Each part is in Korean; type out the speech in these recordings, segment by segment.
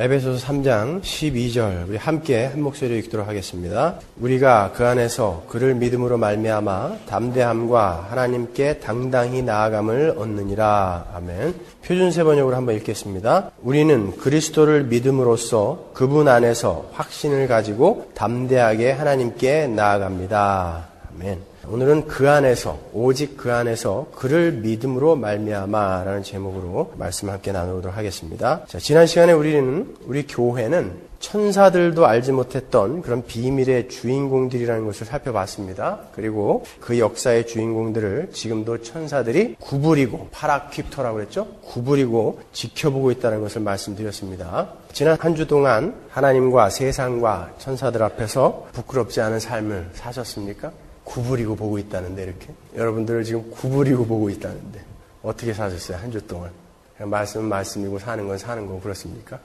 에베소서 3장 12절 우리 함께 한 목소리로 읽도록 하겠습니다. 우리가 그 안에서 그를 믿음으로 말미암아 담대함과 하나님께 당당히 나아감을 얻느니라. 아멘. 표준세 번역으로 한번 읽겠습니다. 우리는 그리스도를 믿음으로써 그분 안에서 확신을 가지고 담대하게 하나님께 나아갑니다. 아멘. 오늘은 그 안에서, 오직 그 안에서 그를 믿음으로 말미암아 라는 제목으로 말씀 함께 나누도록 하겠습니다. 자, 지난 시간에 우리 교회는 천사들도 알지 못했던 그런 비밀의 주인공들이라는 것을 살펴봤습니다. 그리고 그 역사의 주인공들을 지금도 천사들이 구부리고, 파라퀴프터라고 그랬죠? 구부리고 지켜보고 있다는 것을 말씀드렸습니다. 지난 한 주 동안 하나님과 세상과 천사들 앞에서 부끄럽지 않은 삶을 사셨습니까? 구부리고 보고 있다는데, 이렇게 여러분들을 지금 구부리고 보고 있다는데 어떻게 사셨어요? 한 주 동안 그냥 말씀은 말씀이고 사는 건 사는 거고 그렇습니까?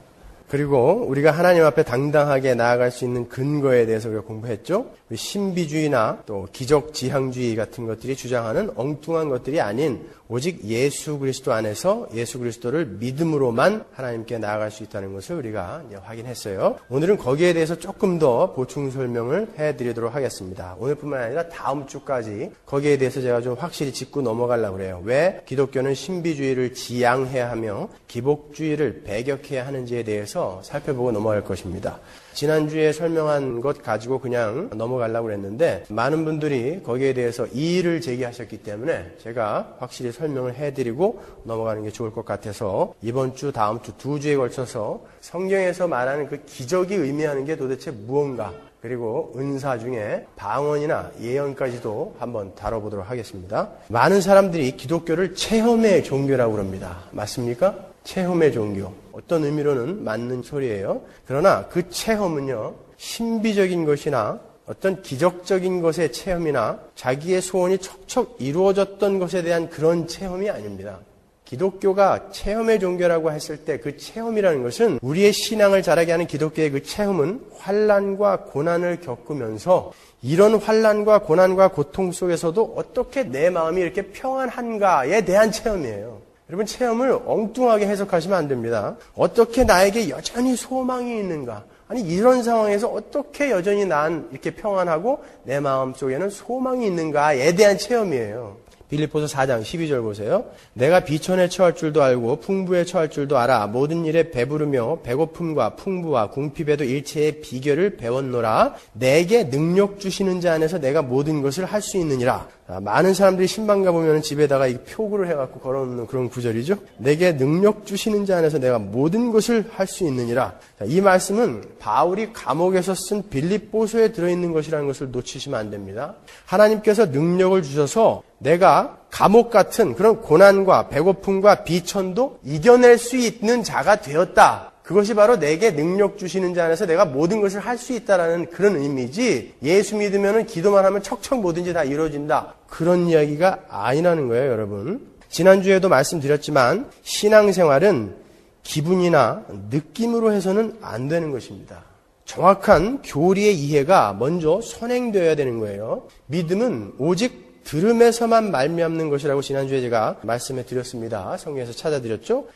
그리고 우리가 하나님 앞에 당당하게 나아갈 수 있는 근거에 대해서 우리가 공부했죠. 신비주의나 또 기적지향주의 같은 것들이 주장하는 엉뚱한 것들이 아닌 오직 예수 그리스도 안에서 예수 그리스도를 믿음으로만 하나님께 나아갈 수 있다는 것을 우리가 이제 확인했어요. 오늘은 거기에 대해서 조금 더 보충 설명을 해드리도록 하겠습니다. 오늘뿐만 아니라 다음 주까지 거기에 대해서 제가 좀 확실히 짚고 넘어가려고 그래요. 왜 기독교는 신비주의를 지향해야 하며 기복주의를 배격해야 하는지에 대해서 살펴보고 넘어갈 것입니다. 지난주에 설명한 것 가지고 그냥 넘어가려고 그랬는데 많은 분들이 거기에 대해서 이의를 제기하셨기 때문에 제가 확실히 설명을 해드리고 넘어가는 게 좋을 것 같아서 이번 주, 다음 주 두 주에 걸쳐서 성경에서 말하는 그 기적이 의미하는 게 도대체 무언가, 그리고 은사 중에 방언이나 예언까지도 한번 다뤄보도록 하겠습니다. 많은 사람들이 기독교를 체험의 종교라고 그럽니다. 맞습니까? 체험의 종교. 어떤 의미로는 맞는 소리예요. 그러나 그 체험은요, 신비적인 것이나 어떤 기적적인 것의 체험이나 자기의 소원이 척척 이루어졌던 것에 대한 그런 체험이 아닙니다. 기독교가 체험의 종교라고 했을 때 그 체험이라는 것은, 우리의 신앙을 자라게 하는 기독교의 그 체험은 환난과 고난을 겪으면서 이런 환난과 고난과 고통 속에서도 어떻게 내 마음이 이렇게 평안한가에 대한 체험이에요. 여러분, 체험을 엉뚱하게 해석하시면 안 됩니다. 어떻게 나에게 여전히 소망이 있는가? 아니, 이런 상황에서 어떻게 여전히 난 이렇게 평안하고 내 마음 속에는 소망이 있는가에 대한 체험이에요. 빌립보서 4장 12절 보세요. 내가 비천에 처할 줄도 알고 풍부에 처할 줄도 알아. 모든 일에 배부르며 배고픔과 풍부와 궁핍에도 일체의 비결을 배웠노라. 내게 능력 주시는 자 안에서 내가 모든 것을 할 수 있느니라. 많은 사람들이 신방가 보면 집에다가 이 표구를 해갖고 걸어놓는 그런 구절이죠. 내게 능력 주시는 자 안에서 내가 모든 것을 할 수 있느니라. 이 말씀은 바울이 감옥에서 쓴 빌립보서에 들어있는 것이라는 것을 놓치시면 안 됩니다. 하나님께서 능력을 주셔서 내가 감옥 같은 그런 고난과 배고픔과 비천도 이겨낼 수 있는 자가 되었다. 그것이 바로 내게 능력 주시는 자 안에서 내가 모든 것을 할 수 있다라는 그런 의미지, 예수 믿으면 기도만 하면 척척 뭐든지 다 이루어진다, 그런 이야기가 아니라는 거예요, 여러분. 지난주에도 말씀드렸지만 신앙생활은 기분이나 느낌으로 해서는 안 되는 것입니다. 정확한 교리의 이해가 먼저 선행되어야 되는 거예요. 믿음은 오직 들음에서만 말미암는 것이라고 지난주에 제가 말씀해 드렸습니다. 성경에서 찾아드렸죠.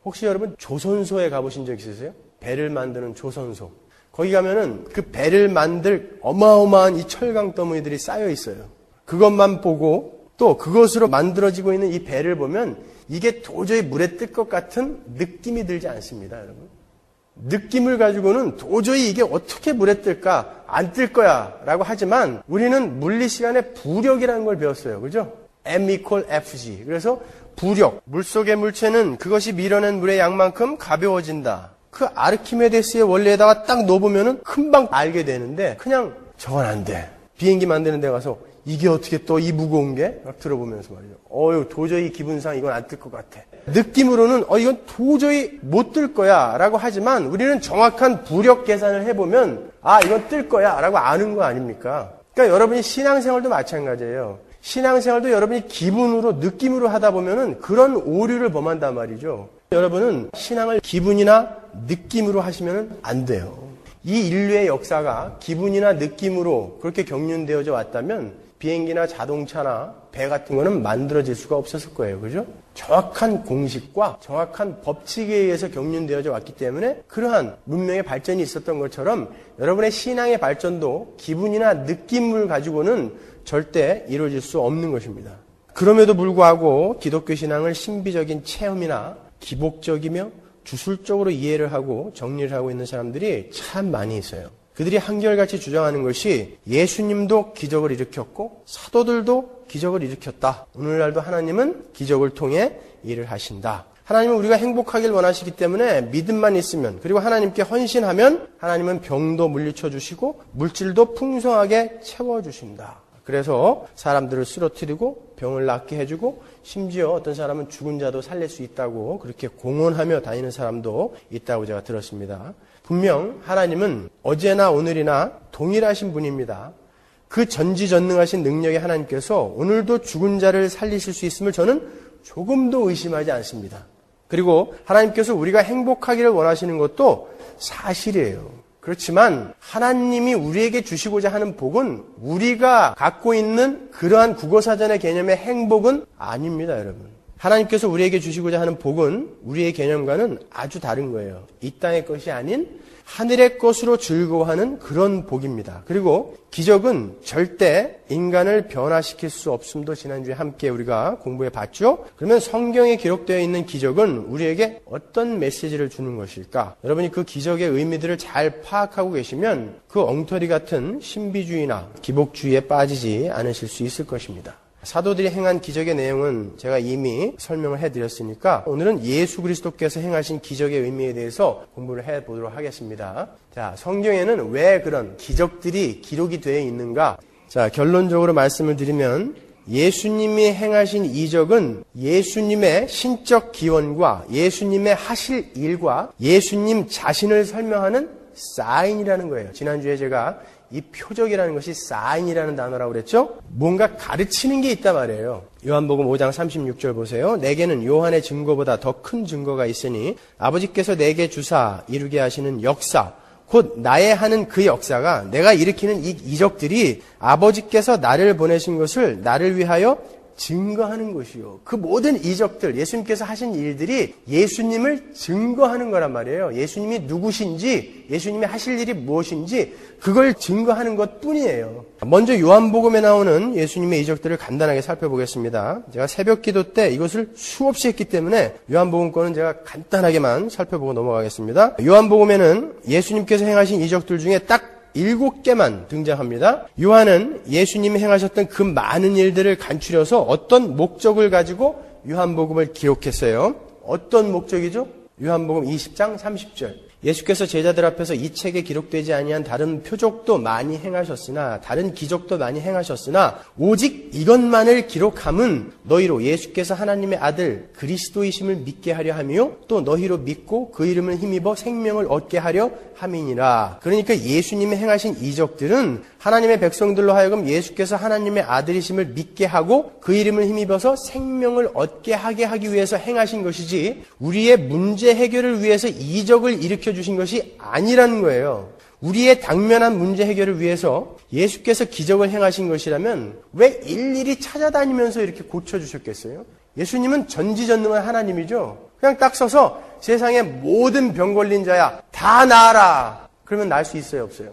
혹시 여러분 조선소에 가보신 적 있으세요? 배를 만드는 조선소. 거기 가면은 그 배를 만들 어마어마한 이 철강 더미들이 쌓여 있어요. 그것만 보고 또 그것으로 만들어지고 있는 이 배를 보면 이게 도저히 물에 뜰 것 같은 느낌이 들지 않습니다, 여러분. 느낌을 가지고는 도저히 이게 어떻게 물에 뜰까, 안 뜰 거야 라고 하지만 우리는 물리 시간에 부력이라는 걸 배웠어요. 그죠? M=Fg. 그래서 부력, 물속의 물체는 그것이 밀어낸 물의 양만큼 가벼워진다. 그 아르키메데스의 원리에다가 딱 넣어보면은 금방 알게 되는데, 그냥 저건 안 돼. 비행기 만드는 데 가서 이게 어떻게 또 이 무거운 게? 막 들어보면서 말이죠. 도저히 기분상 이건 안 뜰 것 같아. 느낌으로는 이건 도저히 못 뜰 거야 라고 하지만 우리는 정확한 부력 계산을 해보면 이건 뜰 거야 라고 아는 거 아닙니까? 그러니까 여러분이 신앙생활도 마찬가지예요. 신앙생활도 여러분이 기분으로, 느낌으로 하다 보면은 그런 오류를 범한단 말이죠. 여러분은 신앙을 기분이나 느낌으로 하시면 안 돼요. 이 인류의 역사가 기분이나 느낌으로 그렇게 경륜되어져 왔다면 비행기나 자동차나 배 같은 거는 만들어질 수가 없었을 거예요. 그죠? 정확한 공식과 정확한 법칙에 의해서 경륜되어져 왔기 때문에 그러한 문명의 발전이 있었던 것처럼 여러분의 신앙의 발전도 기분이나 느낌을 가지고는 절대 이루어질 수 없는 것입니다. 그럼에도 불구하고 기독교 신앙을 신비적인 체험이나 기복적이며 주술적으로 이해를 하고 정리를 하고 있는 사람들이 참 많이 있어요. 그들이 한결같이 주장하는 것이 예수님도 기적을 일으켰고 사도들도 기적을 일으켰다. 오늘날도 하나님은 기적을 통해 일을 하신다. 하나님은 우리가 행복하길 원하시기 때문에 믿음만 있으면 그리고 하나님께 헌신하면 하나님은 병도 물리쳐 주시고 물질도 풍성하게 채워주신다. 그래서 사람들을 쓰러뜨리고 병을 낫게 해주고 심지어 어떤 사람은 죽은 자도 살릴 수 있다고 그렇게 공언하며 다니는 사람도 있다고 제가 들었습니다. 분명 하나님은 어제나 오늘이나 동일하신 분입니다. 그 전지전능하신 능력의 하나님께서 오늘도 죽은 자를 살리실 수 있음을 저는 조금도 의심하지 않습니다. 그리고 하나님께서 우리가 행복하기를 원하시는 것도 사실이에요. 그렇지만 하나님이 우리에게 주시고자 하는 복은 우리가 갖고 있는 그러한 국어사전의 개념의 행복은 아닙니다, 여러분. 하나님께서 우리에게 주시고자 하는 복은 우리의 개념과는 아주 다른 거예요. 이 땅의 것이 아닌 하늘의 것으로 즐거워하는 그런 복입니다. 그리고 기적은 절대 인간을 변화시킬 수 없음도 지난주에 함께 우리가 공부해 봤죠. 그러면 성경에 기록되어 있는 기적은 우리에게 어떤 메시지를 주는 것일까? 여러분이 그 기적의 의미들을 잘 파악하고 계시면 그 엉터리 같은 신비주의나 기복주의에 빠지지 않으실 수 있을 것입니다. 사도들이 행한 기적의 내용은 제가 이미 설명을 해드렸으니까 오늘은 예수 그리스도께서 행하신 기적의 의미에 대해서 공부를 해보도록 하겠습니다. 자, 성경에는 왜 그런 기적들이 기록이 되어 있는가? 자, 결론적으로 말씀을 드리면 예수님이 행하신 이적은 예수님의 신적 기원과 예수님의 하실 일과 예수님 자신을 설명하는 사인이라는 거예요. 지난주에 제가 이 표적이라는 것이 사인이라는 단어라고 그랬죠? 뭔가 가르치는 게 있단 말이에요. 요한복음 5장 36절 보세요. 내게는 요한의 증거보다 더 큰 증거가 있으니 아버지께서 내게 주사 이루게 하시는 역사, 곧 나의 하는 그 역사가 내가 일으키는 이 이적들이 아버지께서 나를 보내신 것을 나를 위하여 증거하는 것이요. 그 모든 이적들, 예수님께서 하신 일들이 예수님을 증거하는 거란 말이에요. 예수님이 누구신지, 예수님이 하실 일이 무엇인지 그걸 증거하는 것뿐이에요. 먼저 요한복음에 나오는 예수님의 이적들을 간단하게 살펴보겠습니다. 제가 새벽 기도 때 이것을 수없이 했기 때문에 요한복음 거는 제가 간단하게만 살펴보고 넘어가겠습니다. 요한복음에는 예수님께서 행하신 이적들 중에 딱 7개만 등장합니다. 요한은 예수님이 행하셨던 그 많은 일들을 간추려서 어떤 목적을 가지고 요한복음을 기록했어요. 어떤 목적이죠? 요한복음 20장 30절. 예수께서 제자들 앞에서 이 책에 기록되지 아니한 다른 표적도 많이 행하셨으나 다른 기적도 많이 행하셨으나 오직 이것만을 기록함은 너희로 예수께서 하나님의 아들 그리스도이심을 믿게 하려 하며 또 너희로 믿고 그 이름을 힘입어 생명을 얻게 하려 함이니라. 그러니까 예수님이 행하신 이적들은 하나님의 백성들로 하여금 예수께서 하나님의 아들이심을 믿게 하고 그 이름을 힘입어서 생명을 얻게 하기 위해서 행하신 것이지 우리의 문제 해결을 위해서 이적을 일으켜 주신 것이 아니라는 거예요. 우리의 당면한 문제 해결을 위해서 예수께서 기적을 행하신 것이라면 왜 일일이 찾아다니면서 이렇게 고쳐주셨겠어요? 예수님은 전지전능한 하나님이죠. 그냥 딱 서서 세상의 모든 병 걸린 자야 다 나아라. 그러면 날 수 있어요, 없어요?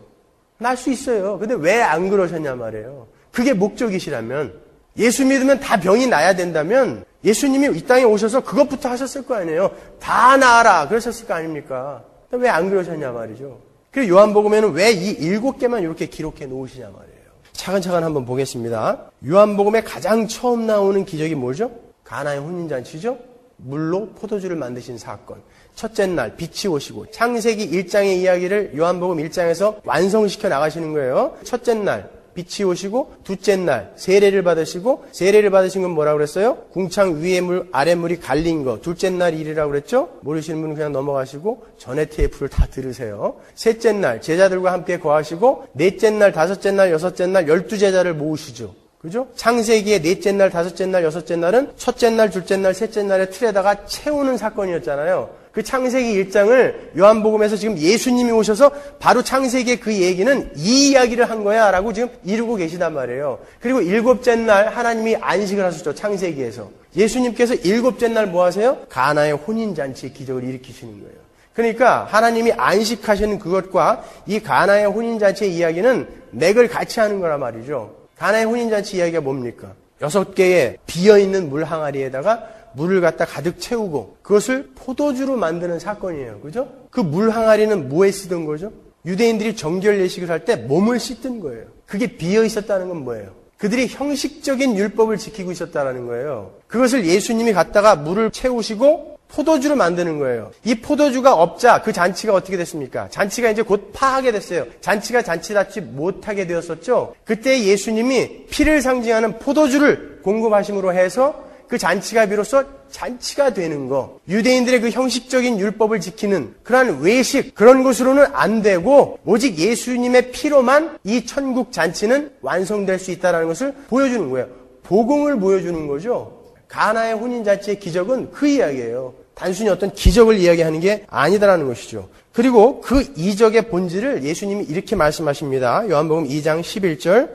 날 수 있어요. 근데 왜 안 그러셨냐 말이에요. 그게 목적이시라면 예수 믿으면 다 병이 나야 된다면 예수님이 이 땅에 오셔서 그것부터 하셨을 거 아니에요. 다 나아라. 그러셨을 거 아닙니까? 왜 안 그러셨냐 말이죠. 그리고 요한복음에는 왜 이 7개만 이렇게 기록해 놓으시냐 말이에요. 차근차근 한번 보겠습니다. 요한복음에 가장 처음 나오는 기적이 뭐죠? 가나의 혼인잔치죠? 물로 포도주를 만드신 사건. 첫째 날 빛이 오시고 창세기 1장의 이야기를 요한복음 1장에서 완성시켜 나가시는 거예요. 첫째 날 빛이 오시고 둘째 날 세례를 받으시고 세례를 받으신 건 뭐라고 그랬어요? 궁창 위에 물 아래 물이 갈린 거. 둘째 날 일이라고 그랬죠? 모르시는 분은 그냥 넘어가시고 전에 테이프를 다 들으세요. 셋째 날 제자들과 함께 거하시고 넷째 날 다섯째 날 여섯째 날 12제자를 모으시죠. 그죠? 창세기의 넷째 날, 다섯째 날, 여섯째 날은 첫째 날, 둘째 날, 셋째 날의 틀에다가 채우는 사건이었잖아요. 그 창세기 1장을 요한복음에서 지금 예수님이 오셔서 바로 창세기의 그 얘기는 이 이야기를 한 거야 라고 지금 이루고 계시단 말이에요. 그리고 일곱째 날 하나님이 안식을 하셨죠. 창세기에서. 예수님께서 일곱째 날 뭐 하세요? 가나의 혼인잔치의 기적을 일으키시는 거예요. 그러니까 하나님이 안식하시는 그것과 이 가나의 혼인잔치의 이야기는 맥을 같이 하는 거란 말이죠. 가나의 혼인잔치 이야기가 뭡니까? 6개의 비어있는 물 항아리에다가 물을 갖다 가득 채우고 그것을 포도주로 만드는 사건이에요. 그죠? 그 물 항아리는 뭐에 쓰던 거죠? 유대인들이 정결 예식을 할 때 몸을 씻던 거예요. 그게 비어 있었다는 건 뭐예요? 그들이 형식적인 율법을 지키고 있었다는 거예요. 그것을 예수님이 갖다가 물을 채우시고 포도주로 만드는 거예요. 이 포도주가 없자 그 잔치가 어떻게 됐습니까? 잔치가 이제 곧 파하게 됐어요. 잔치가 잔치답지 못하게 되었었죠. 그때 예수님이 피를 상징하는 포도주를 공급하심으로 해서 그 잔치가 비로소 잔치가 되는 거. 유대인들의 그 형식적인 율법을 지키는 그러한 외식, 그런 것으로는 안 되고 오직 예수님의 피로만 이 천국 잔치는 완성될 수 있다는 것을 보여주는 거예요. 복음을 보여주는 거죠. 가나의 혼인잔치의 기적은 그 이야기예요. 단순히 어떤 기적을 이야기하는 게 아니다라는 것이죠. 그리고 그 이적의 본질을 예수님이 이렇게 말씀하십니다. 요한복음 2장 11절.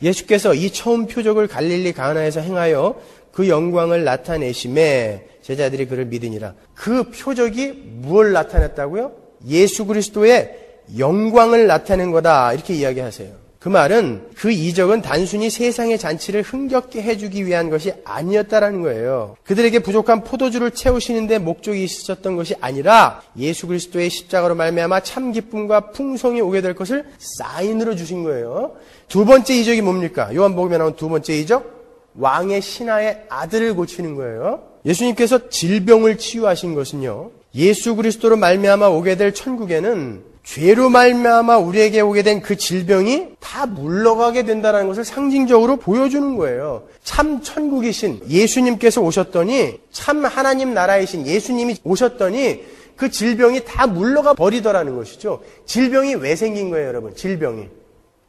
예수께서 이 처음 표적을 갈릴리 가나에서 행하여 그 영광을 나타내심에 제자들이 그를 믿으니라. 그 표적이 무엇을 나타냈다고요? 예수 그리스도의 영광을 나타낸 거다. 이렇게 이야기하세요. 그 말은 그 이적은 단순히 세상의 잔치를 흥겹게 해주기 위한 것이 아니었다라는 거예요. 그들에게 부족한 포도주를 채우시는 데 목적이 있었던 것이 아니라 예수 그리스도의 십자가로 말미암아 참 기쁨과 풍성이 오게 될 것을 사인으로 주신 거예요. 두 번째 이적이 뭡니까? 요한복음에 나온 두 번째 이적. 왕의 신하의 아들을 고치는 거예요. 예수님께서 질병을 치유하신 것은요. 예수 그리스도로 말미암아 오게 될 천국에는 죄로 말미암아 우리에게 오게 된 그 질병이 다 물러가게 된다는 것을 상징적으로 보여주는 거예요. 참 천국이신 예수님께서 오셨더니 참 하나님 나라이신 예수님이 오셨더니 그 질병이 다 물러가 버리더라는 것이죠. 질병이 왜 생긴 거예요, 여러분? 질병이.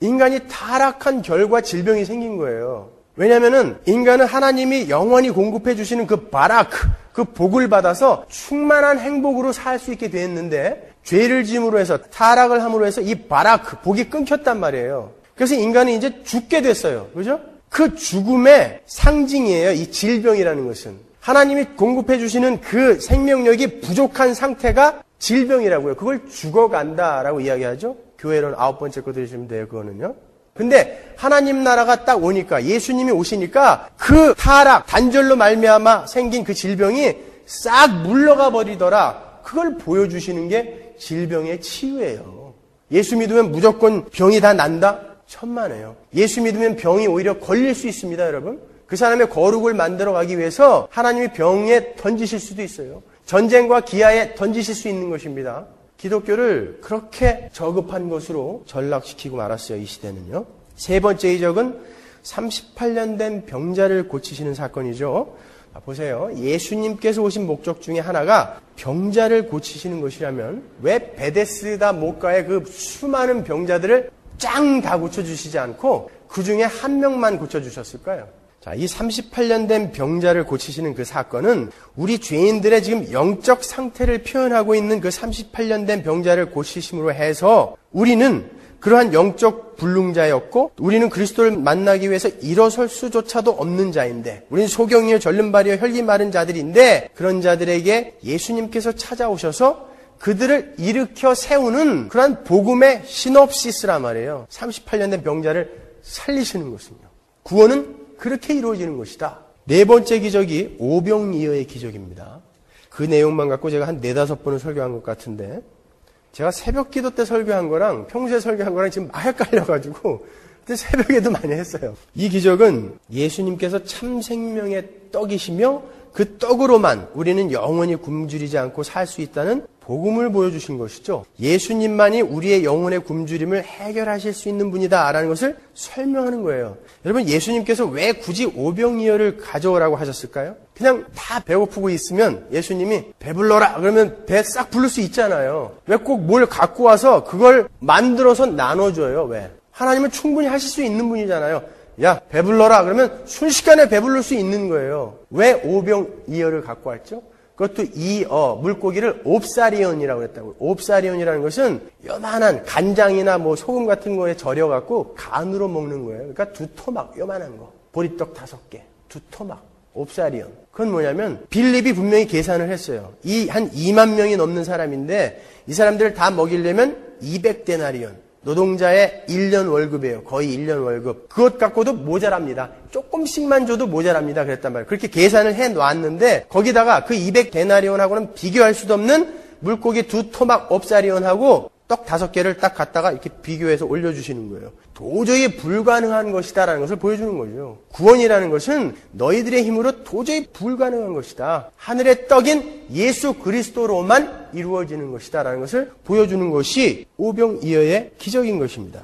인간이 타락한 결과 질병이 생긴 거예요. 왜냐하면은 인간은 하나님이 영원히 공급해 주시는 그 바라크, 그 복을 받아서 충만한 행복으로 살 수 있게 되었는데 죄를 지음으로 해서 타락을 함으로 해서 이 바라크, 복이 끊겼단 말이에요. 그래서 인간은 이제 죽게 됐어요. 그죠? 그 죽음의 상징이에요. 이 질병이라는 것은. 하나님이 공급해 주시는 그 생명력이 부족한 상태가 질병이라고요. 그걸 죽어간다라고 이야기하죠. 교회론 9번째 거 들으시면 돼요. 그거는요. 근데 하나님 나라가 딱 오니까 예수님이 오시니까 그 타락, 단절로 말미암아 생긴 그 질병이 싹 물러가 버리더라. 그걸 보여주시는 게 질병의 치유예요. 예수 믿으면 무조건 병이 다 난다? 천만에요. 예수 믿으면 병이 오히려 걸릴 수 있습니다, 여러분. 그 사람의 거룩을 만들어가기 위해서 하나님이 병에 던지실 수도 있어요. 전쟁과 기아에 던지실 수 있는 것입니다. 기독교를 그렇게 저급한 것으로 전락시키고 말았어요. 이 시대는요. 세 번째 이적은 38년 된 병자를 고치시는 사건이죠. 보세요. 예수님께서 오신 목적 중에 하나가 병자를 고치시는 것이라면 왜 베데스다 목가의 그 수많은 병자들을 짱 다 고쳐주시지 않고 그 중에 한 명만 고쳐주셨을까요? 자, 이 38년 된 병자를 고치시는 그 사건은 우리 죄인들의 지금 영적 상태를 표현하고 있는 그 38년 된 병자를 고치심으로 해서 우리는 그러한 영적 불능자였고 우리는 그리스도를 만나기 위해서 일어설 수조차도 없는 자인데 우리는 소경이요 절름발이요 혈기 마른 자들인데 그런 자들에게 예수님께서 찾아오셔서 그들을 일으켜 세우는 그러한 복음의 시놉시스란 말이에요. 38년 된 병자를 살리시는 것은요. 구원은 그렇게 이루어지는 것이다. 네 번째 기적이 오병이어의 기적입니다. 그 내용만 갖고 제가 한 4-5번을 설교한 것 같은데 제가 새벽 기도 때 설교한 거랑 평소에 설교한 거랑 지금 막 헷갈려가지고 그때 새벽에도 많이 했어요. 이 기적은 예수님께서 참 생명의 떡이시며 그 떡으로만 우리는 영원히 굶주리지 않고 살 수 있다는 복음을 보여주신 것이죠. 예수님만이 우리의 영혼의 굶주림을 해결하실 수 있는 분이다라는 것을 설명하는 거예요. 여러분, 예수님께서 왜 굳이 오병이어를 가져오라고 하셨을까요? 그냥 다 배고프고 있으면 예수님이 배불러라 그러면 배 싹 부를 수 있잖아요. 왜 꼭 뭘 갖고 와서 그걸 만들어서 나눠줘요? 왜? 하나님은 충분히 하실 수 있는 분이잖아요. 야, 배불러라 그러면 순식간에 배부를 수 있는 거예요. 왜 오병이어를 갖고 왔죠? 그것도 물고기를 옵사리온이라고 했다고. 옵사리온이라는 것은 요만한 간장이나 뭐 소금 같은 거에 절여갖고 간으로 먹는 거예요. 그러니까 2토막, 요만한 거. 보리떡 5개, 2토막. 옵사리온. 그건 뭐냐면 빌립이 분명히 계산을 했어요. 한 2만 명이 넘는 사람인데 이 사람들을 다 먹이려면 200데나리온. 노동자의 1년 월급이에요. 거의 1년 월급. 그것 갖고도 모자랍니다. 조금씩만 줘도 모자랍니다. 그랬단 말이에요. 그렇게 계산을 해놨는데 거기다가 그 200데나리온하고는 비교할 수도 없는 물고기 2토막 옵사리온하고 떡 5개를 딱 갖다가 이렇게 비교해서 올려주시는 거예요. 도저히 불가능한 것이다라는 것을 보여주는 거죠. 구원이라는 것은 너희들의 힘으로 도저히 불가능한 것이다. 하늘의 떡인 예수 그리스도로만 이루어지는 것이다라는 것을 보여주는 것이 오병이어의 기적인 것입니다.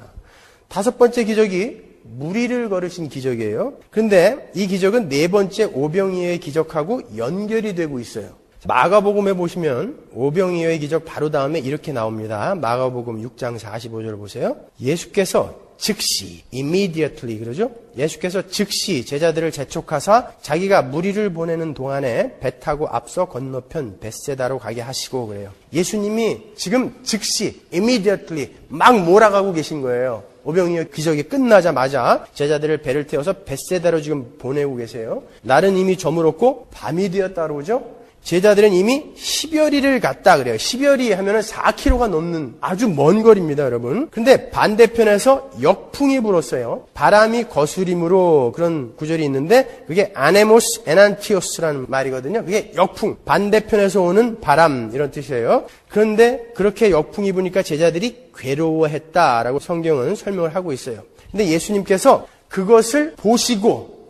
5번째 기적이 무리를 걸으신 기적이에요. 그런데 이 기적은 4번째 오병이어의 기적하고 연결이 되고 있어요. 마가복음에 보시면 오병이어의 기적 바로 다음에 이렇게 나옵니다. 마가복음 6장 45절을 보세요. 예수께서 즉시, immediately 그러죠? 예수께서 즉시 제자들을 재촉하사 자기가 무리를 보내는 동안에 배 타고 앞서 건너편 벳세다로 가게 하시고 그래요. 예수님이 지금 즉시, immediately 막 몰아가고 계신 거예요. 오병이어 기적이 끝나자마자 제자들을 배를 태워서 벳세다로 지금 보내고 계세요. 날은 이미 저물었고 밤이 되었다 그러죠? 제자들은 이미 10여리를 갔다 그래요. 10여리 하면은 4km가 넘는 아주 먼 거리입니다, 여러분. 근데 반대편에서 역풍이 불었어요. 바람이 거스림으로 그런 구절이 있는데 그게 아네모스 에난티오스라는 말이거든요. 그게 역풍, 반대편에서 오는 바람 이런 뜻이에요. 그런데 그렇게 역풍이 부니까 제자들이 괴로워했다라고 성경은 설명을 하고 있어요. 근데 예수님께서 그것을 보시고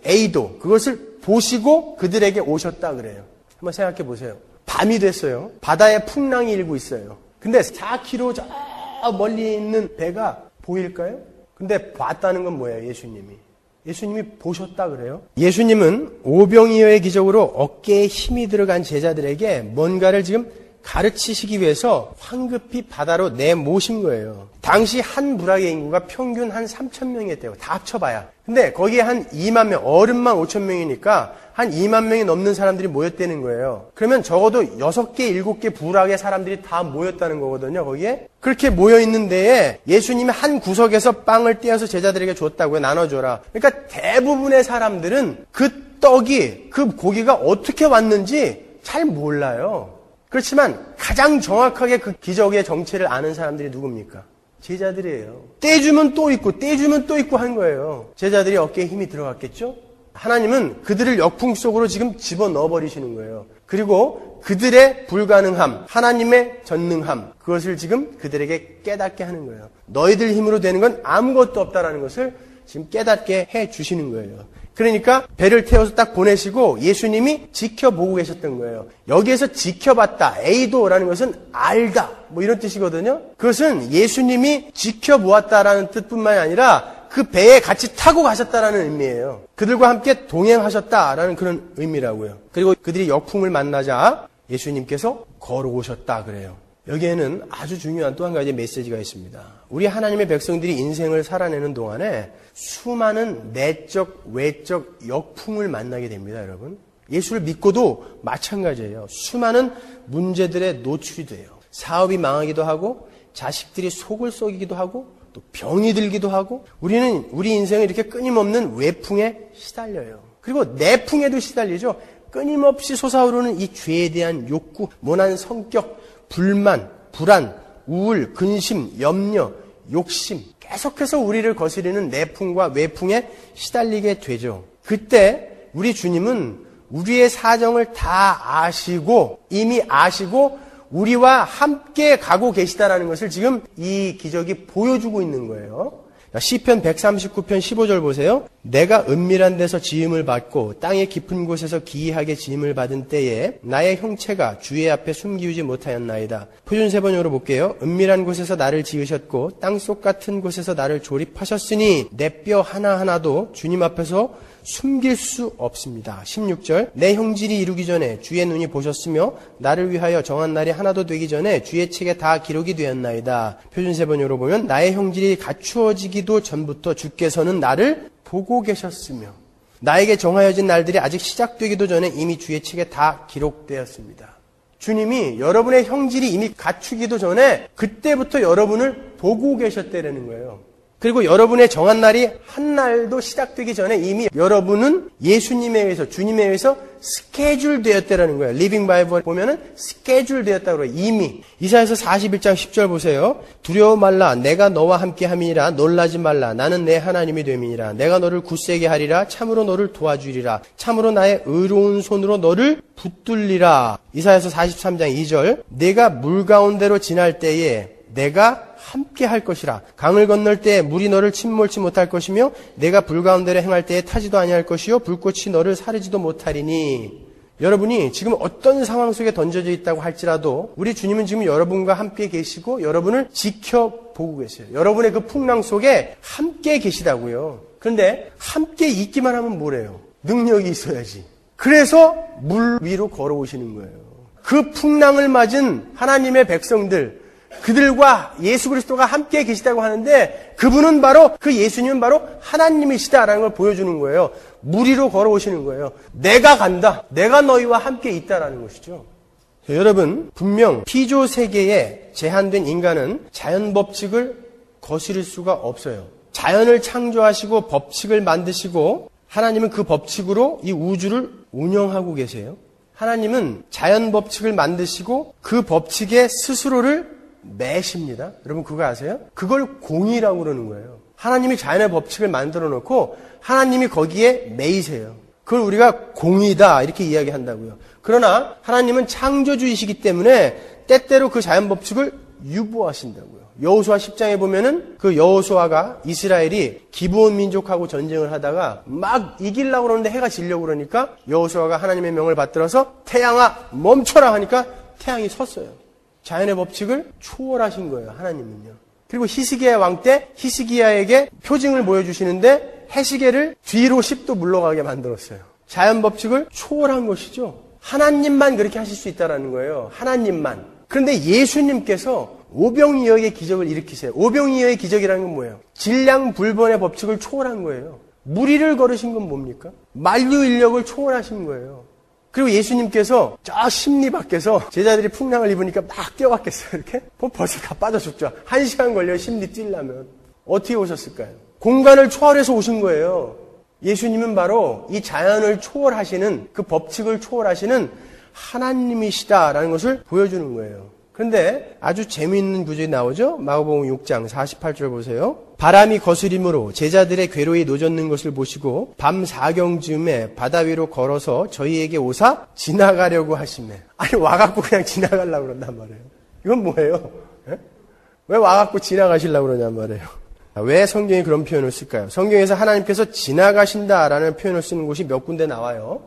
그것을 보시고 그들에게 오셨다 그래요. 한번 생각해 보세요. 밤이 됐어요. 바다에 풍랑이 일고 있어요. 근데 4km 저 멀리 있는 배가 보일까요? 근데 봤다는 건 뭐예요? 예수님이 보셨다 그래요. 예수님은 오병이어의 기적으로 어깨에 힘이 들어간 제자들에게 뭔가를 지금 가르치시기 위해서 황급히 바다로 내모신 거예요. 당시 한 부락의 인구가 평균 한 3,000명이었대요. 다 합쳐봐야. 근데 거기에 한 2만 명, 어른만 5천 명이니까 한 2만 명이 넘는 사람들이 모였다는 거예요. 그러면 적어도 6개, 7개 부락의 사람들이 다 모였다는 거거든요, 거기에. 그렇게 모여있는 데에 예수님이 한 구석에서 빵을 떼어서 제자들에게 줬다고요. 나눠줘라. 그러니까 대부분의 사람들은 그 떡이, 그 고기가 어떻게 왔는지 잘 몰라요. 그렇지만 가장 정확하게 그 기적의 정체를 아는 사람들이 누굽니까? 제자들이에요. 떼주면 또 있고 한 거예요. 제자들이 어깨에 힘이 들어갔겠죠? 하나님은 그들을 역풍 속으로 지금 집어넣어 버리시는 거예요. 그리고 그들의 불가능함, 하나님의 전능함, 그것을 지금 그들에게 깨닫게 하는 거예요. 너희들 힘으로 되는 건 아무것도 없다라는 것을 지금 깨닫게 해 주시는 거예요. 그러니까 배를 태워서 딱 보내시고 예수님이 지켜보고 계셨던 거예요. 여기에서 지켜봤다, 에이도라는 것은 알다, 뭐 이런 뜻이거든요. 그것은 예수님이 지켜보았다라는 뜻뿐만이 아니라 그 배에 같이 타고 가셨다라는 의미예요. 그들과 함께 동행하셨다라는 그런 의미라고요. 그리고 그들이 역풍을 만나자 예수님께서 걸어오셨다 그래요. 여기에는 아주 중요한 또 한 가지 메시지가 있습니다. 우리 하나님의 백성들이 인생을 살아내는 동안에 수많은 내적, 외적 역풍을 만나게 됩니다, 여러분. 예수를 믿고도 마찬가지예요. 수많은 문제들에 노출이 돼요. 사업이 망하기도 하고, 자식들이 속을 썩이기도 하고, 또 병이 들기도 하고, 우리는 우리 인생을 이렇게 끊임없는 외풍에 시달려요. 그리고 내풍에도 시달리죠. 끊임없이 솟아오르는 이 죄에 대한 욕구, 모난 성격, 불만, 불안, 우울, 근심, 염려, 욕심, 계속해서 우리를 거스리는 내풍과 외풍에 시달리게 되죠. 그때 우리 주님은 우리의 사정을 다 아시고, 이미 아시고 우리와 함께 가고 계시다라는 것을 지금 이 기적이 보여주고 있는 거예요. 시편 139편 15절 보세요. 내가 은밀한 데서 지음을 받고 땅의 깊은 곳에서 기이하게 지음을 받은 때에 나의 형체가 주의 앞에 숨기우지 못하였나이다. 표준세번역으로 볼게요. 은밀한 곳에서 나를 지으셨고 땅속 같은 곳에서 나를 조립하셨으니 내 뼈 하나하나도 주님 앞에서 숨길 수 없습니다. 16절 내 형질이 이루기 전에 주의 눈이 보셨으며 나를 위하여 정한 날이 하나도 되기 전에 주의 책에 다 기록이 되었나이다. 표준세번역으로 보면 나의 형질이 갖추어지기도 전부터 주께서는 나를 보고 계셨으며 나에게 정하여진 날들이 아직 시작되기도 전에 이미 주의 책에 다 기록되었습니다. 주님이 여러분의 형질이 이미 갖추기도 전에 그때부터 여러분을 보고 계셨다는 거예요. 그리고 여러분의 정한 날이 한 날도 시작되기 전에 이미 여러분은 예수님에 의해서, 주님에 의해서 스케줄 되었다는 거예요. 리빙 바이블 보면은 스케줄 되었다고 그래요. 이미. 이사야서 41장 10절 보세요. 두려워 말라. 내가 너와 함께 함이니라. 놀라지 말라. 나는 내 하나님이 됨이니라. 내가 너를 굳세게 하리라. 참으로 너를 도와주리라. 참으로 나의 의로운 손으로 너를 붙들리라. 이사야서 43장 2절. 내가 물 가운데로 지날 때에 내가 함께 할 것이라. 강을 건널 때 물이 너를 침몰치 못할 것이며 내가 불 가운데로 행할 때에 타지도 아니할 것이요 불꽃이 너를 사르지도 못하리니. 여러분이 지금 어떤 상황 속에 던져져 있다고 할지라도 우리 주님은 지금 여러분과 함께 계시고 여러분을 지켜보고 계세요. 여러분의 그 풍랑 속에 함께 계시다고요. 그런데 함께 있기만 하면 뭐래요? 능력이 있어야지. 그래서 물 위로 걸어오시는 거예요. 그 풍랑을 맞은 하나님의 백성들, 그들과 예수 그리스도가 함께 계시다고 하는데 그분은 바로, 그 예수님은 바로 하나님이시다라는 걸 보여주는 거예요. 물 위로 걸어오시는 거예요. 내가 간다. 내가 너희와 함께 있다라는 것이죠. 여러분, 분명 피조 세계에 제한된 인간은 자연 법칙을 거스릴 수가 없어요. 자연을 창조하시고 법칙을 만드시고 하나님은 그 법칙으로 이 우주를 운영하고 계세요. 하나님은 자연 법칙을 만드시고 그 법칙에 스스로를 매십니다. 여러분 그거 아세요? 그걸 공의라고 그러는 거예요. 하나님이 자연의 법칙을 만들어 놓고 하나님이 거기에 매이세요. 그걸 우리가 공의다 이렇게 이야기한다고요. 그러나 하나님은 창조주이시기 때문에 때때로 그 자연 법칙을 유보하신다고요. 여호수아 10장에 보면은 그 여호수아가 이스라엘이 기브온 민족하고 전쟁을 하다가 막 이기려고 그러는데 해가 지려고 그러니까 여호수아가 하나님의 명을 받들어서 태양아 멈춰라 하니까 태양이 섰어요. 자연의 법칙을 초월하신 거예요, 하나님은요. 그리고 히스기야 왕 때 히스기야에게 표징을 보여주시는데 해시계를 뒤로 10도 물러가게 만들었어요. 자연 법칙을 초월한 것이죠. 하나님만 그렇게 하실 수 있다는 거예요. 하나님만. 그런데 예수님께서 오병이어의 기적을 일으키세요. 오병이어의 기적이라는 건 뭐예요? 질량불변의 법칙을 초월한 거예요. 물 위를 걸으신 건 뭡니까? 만유인력을 초월하신 거예요. 그리고 예수님께서 저 심리 밖에서 제자들이 풍랑을 입으니까 막 뛰어갔겠어요, 이렇게? 벌써 다 빠져 죽죠. 1시간 걸려요, 심리 뛰려면. 어떻게 오셨을까요? 공간을 초월해서 오신 거예요. 예수님은 바로 이 자연을 초월하시는, 그 법칙을 초월하시는 하나님이시다라는 것을 보여주는 거예요. 그런데 아주 재미있는 구절이 나오죠? 마가복음 6장 48절 보세요. 바람이 거스림으로 제자들의 궤로에 노젓는 것을 보시고 밤 4경쯤에 바다 위로 걸어서 저희에게 오사 지나가려고 하시매. 아니 와갖고 그냥 지나가려고 그런단 말이에요. 이건 뭐예요? 에? 왜 와갖고 지나가시려고 그러냔 말이에요. 왜 성경이 그런 표현을 쓸까요? 성경에서 하나님께서 지나가신다라는 표현을 쓰는 곳이 몇 군데 나와요.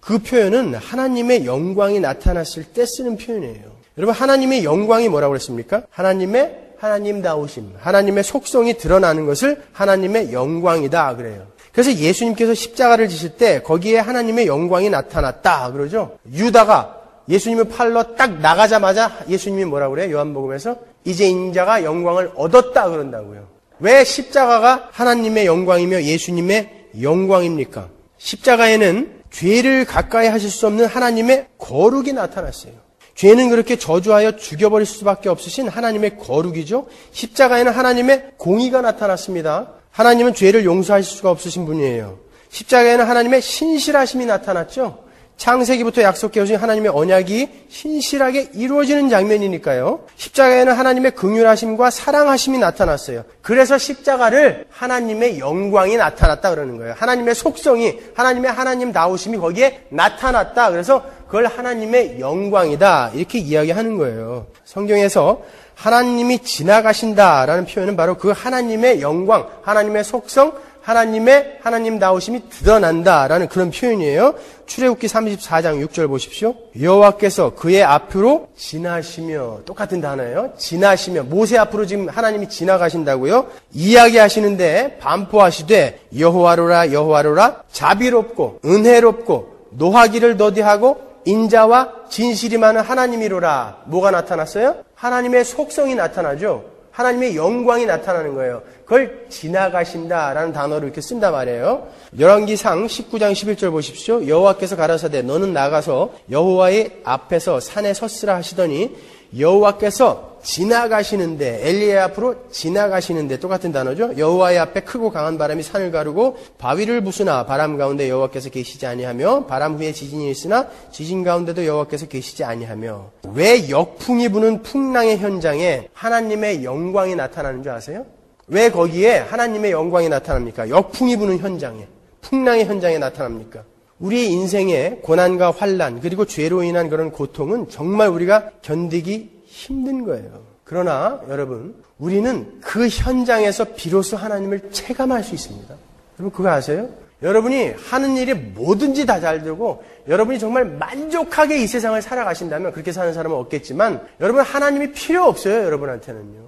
그 표현은 하나님의 영광이 나타났을 때 쓰는 표현이에요. 여러분 하나님의 영광이 뭐라고 그랬습니까? 하나님다우심, 하나님의 속성이 드러나는 것을 하나님의 영광이다 그래요. 그래서 예수님께서 십자가를 지실 때 거기에 하나님의 영광이 나타났다 그러죠. 유다가 예수님을 팔러 딱 나가자마자 예수님이 뭐라고 그래요? 요한복음에서 이제 인자가 영광을 얻었다 그런다고요. 왜 십자가가 하나님의 영광이며 예수님의 영광입니까? 십자가에는 죄를 가까이 하실 수 없는 하나님의 거룩이 나타났어요. 죄는 그렇게 저주하여 죽여버릴 수밖에 없으신 하나님의 거룩이죠. 십자가에는 하나님의 공의가 나타났습니다. 하나님은 죄를 용서하실 수가 없으신 분이에요. 십자가에는 하나님의 신실하심이 나타났죠. 창세기부터 약속해 오신 하나님의 언약이 신실하게 이루어지는 장면이니까요. 십자가에는 하나님의 긍휼하심과 사랑하심이 나타났어요. 그래서 십자가를 하나님의 영광이 나타났다 그러는 거예요. 하나님의 속성이, 하나님의 하나님다우심이 거기에 나타났다. 그래서 그걸 하나님의 영광이다 이렇게 이야기하는 거예요. 성경에서 하나님이 지나가신다라는 표현은 바로 그 하나님의 영광, 하나님의 속성, 하나님의 하나님다우심이 드러난다라는 그런 표현이에요. 출애굽기 34장 6절 보십시오. 여호와께서 그의 앞으로 지나시며, 똑같은 단어예요. 지나시며, 모세 앞으로 지금 하나님이 지나가신다고요. 이야기하시는데 반포하시되 여호와로라 여호와로라 자비롭고 은혜롭고 노하기를 더디하고 인자와 진실이 많은 하나님이로라. 뭐가 나타났어요? 하나님의 속성이 나타나죠. 하나님의 영광이 나타나는 거예요. 그걸 지나가신다라는 단어를 이렇게 쓴단 말이에요. 열왕기상 19장 11절 보십시오. 여호와께서 가라사대 너는 나가서 여호와의 앞에서 산에 섰으라 하시더니 여호와께서 지나가시는데 엘리야 앞으로 지나가시는데 똑같은 단어죠. 여호와의 앞에 크고 강한 바람이 산을 가르고 바위를 부수나 바람 가운데 여호와께서 계시지 아니하며 바람 후에 지진이 있으나 지진 가운데도 여호와께서 계시지 아니하며. 왜 역풍이 부는 풍랑의 현장에 하나님의 영광이 나타나는 줄 아세요? 왜 거기에 하나님의 영광이 나타납니까? 역풍이 부는 현장에, 풍랑의 현장에 나타납니까? 우리의 인생의 고난과 환난 그리고 죄로 인한 그런 고통은 정말 우리가 견디기 힘든 거예요. 그러나 여러분, 우리는 그 현장에서 비로소 하나님을 체감할 수 있습니다. 여러분 그거 아세요? 여러분이 하는 일이 뭐든지 다 잘 되고 여러분이 정말 만족하게 이 세상을 살아가신다면 그렇게 사는 사람은 없겠지만 여러분 하나님이 필요 없어요. 여러분한테는요.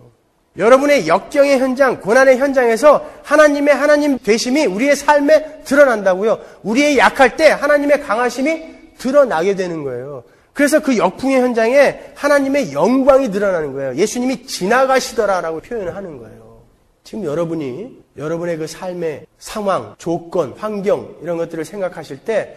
여러분의 역경의 현장, 고난의 현장에서 하나님 되심이 우리의 삶에 드러난다고요. 우리의 약할 때 하나님의 강하심이 드러나게 되는 거예요. 그래서 그 역풍의 현장에 하나님의 영광이 드러나는 거예요. 예수님이 지나가시더라라고 표현을 하는 거예요. 지금 여러분이 여러분의 그 삶의 상황, 조건, 환경 이런 것들을 생각하실 때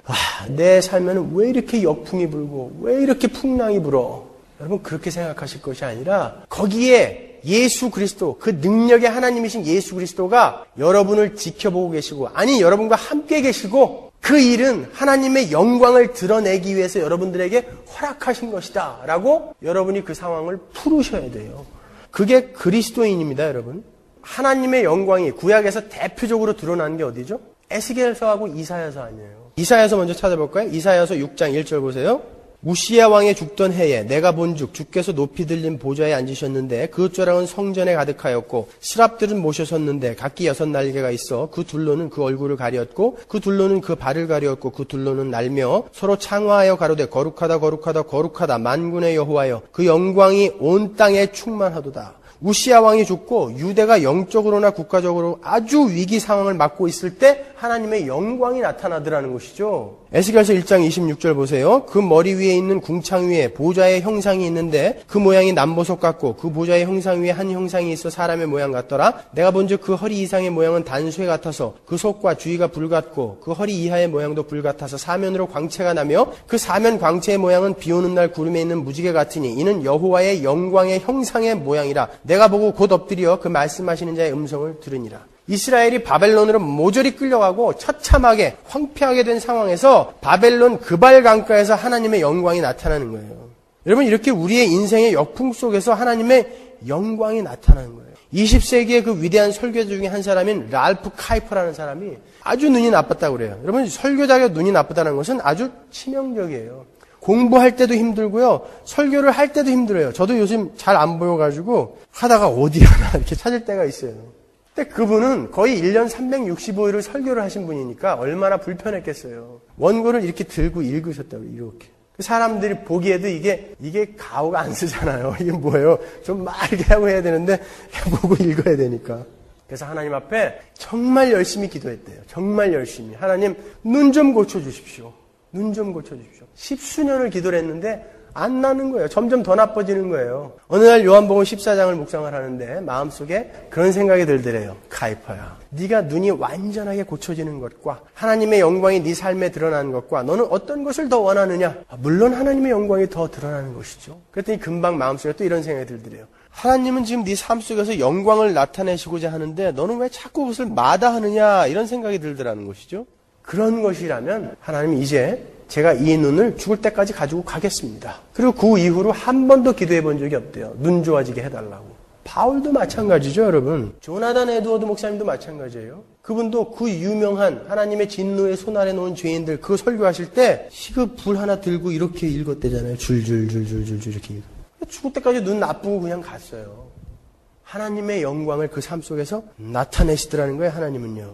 내 삶에는 왜 이렇게 역풍이 불고 왜 이렇게 풍랑이 불어? 여러분 그렇게 생각하실 것이 아니라 거기에 예수 그리스도, 그 능력의 하나님이신 예수 그리스도가 여러분을 지켜보고 계시고 아니 여러분과 함께 계시고 그 일은 하나님의 영광을 드러내기 위해서 여러분들에게 허락하신 것이다 라고 여러분이 그 상황을 풀으셔야 돼요. 그게 그리스도인입니다. 여러분. 하나님의 영광이 구약에서 대표적으로 드러나는 게 어디죠? 에스겔서하고 이사야서 아니에요. 이사야서 먼저 찾아볼까요? 이사야서 6장 1절 보세요. 우시야 왕이 죽던 해에 내가 본즉 주께서 높이 들린 보좌에 앉으셨는데 그 좌랑은 성전에 가득하였고 스랍들은 모셔섰는데 각기 6날개가 있어 그 둘로는 그 얼굴을 가렸고 그 둘로는 그 발을 가렸고 그 둘로는 날며 서로 창화하여 가로되 거룩하다 거룩하다 거룩하다 만군의 여호와여 그 영광이 온 땅에 충만하도다. 우시야 왕이 죽고 유대가 영적으로나 국가적으로 아주 위기 상황을 맞고 있을 때 하나님의 영광이 나타나더라는 것이죠. 에스겔서 1장 26절 보세요. 그 머리 위에 있는 궁창 위에 보좌의 형상이 있는데 그 모양이 남보석 같고 그 보좌의 형상 위에 한 형상이 있어 사람의 모양 같더라. 내가 본즉 그 허리 이상의 모양은 단쇠 같아서 그 속과 주위가 불 같고 그 허리 이하의 모양도 불 같아서 사면으로 광채가 나며 그 사면 광채의 모양은 비오는 날 구름에 있는 무지개 같으니 이는 여호와의 영광의 형상의 모양이라. 내가 보고 곧 엎드려 그 말씀하시는 자의 음성을 들으니라. 이스라엘이 바벨론으로 모조리 끌려가고 처참하게 황폐하게 된 상황에서 바벨론 그발 강가에서 하나님의 영광이 나타나는 거예요. 여러분 이렇게 우리의 인생의 역풍 속에서 하나님의 영광이 나타나는 거예요. 20세기의 그 위대한 설교자 중에 한 사람인 랄프 카이퍼라는 사람이 아주 눈이 나빴다고 그래요. 여러분 설교자가 눈이 나쁘다는 것은 아주 치명적이에요. 공부할 때도 힘들고요. 설교를 할 때도 힘들어요. 저도 요즘 잘 안 보여가지고 하다가 어디 하나 이렇게 찾을 때가 있어요. 근데 그분은 거의 1년 365일을 설교를 하신 분이니까 얼마나 불편했겠어요. 원고를 이렇게 들고 읽으셨다고 이렇게. 사람들이 보기에도 이게 가오가 안 쓰잖아요. 이게 뭐예요? 좀 막 이렇게 하고 해야 되는데 보고 읽어야 되니까. 그래서 하나님 앞에 정말 열심히 기도했대요. 정말 열심히. 하나님 눈 좀 고쳐주십시오. 눈 좀 고쳐주십시오. 10수년을 기도를 했는데 안 나는 거예요. 점점 더 나빠지는 거예요. 어느 날 요한복음 14장을 묵상을 하는데 마음속에 그런 생각이 들더래요. 카이퍼야, 네가 눈이 완전하게 고쳐지는 것과 하나님의 영광이 네 삶에 드러나는 것과 너는 어떤 것을 더 원하느냐? 물론 하나님의 영광이 더 드러나는 것이죠. 그랬더니 금방 마음속에 또 이런 생각이 들더래요. 하나님은 지금 네 삶 속에서 영광을 나타내시고자 하는데 너는 왜 자꾸 그것을 마다하느냐? 이런 생각이 들더라는 것이죠. 그런 것이라면 하나님 이제 제가 이 눈을 죽을 때까지 가지고 가겠습니다. 그리고 그 이후로 한 번도 기도해 본 적이 없대요. 눈 좋아지게 해달라고. 바울도 마찬가지죠, 여러분. 조나단 에드워드 목사님도 마찬가지예요. 그분도 그 유명한 하나님의 진노의 손 아래 놓은 죄인들 그거 설교하실 때 시급 불 하나 들고 이렇게 읽었대잖아요. 줄줄줄줄줄 이렇게. 죽을 때까지 눈 나쁘고 그냥 갔어요. 하나님의 영광을 그 삶 속에서 나타내시더라는 거예요, 하나님은요.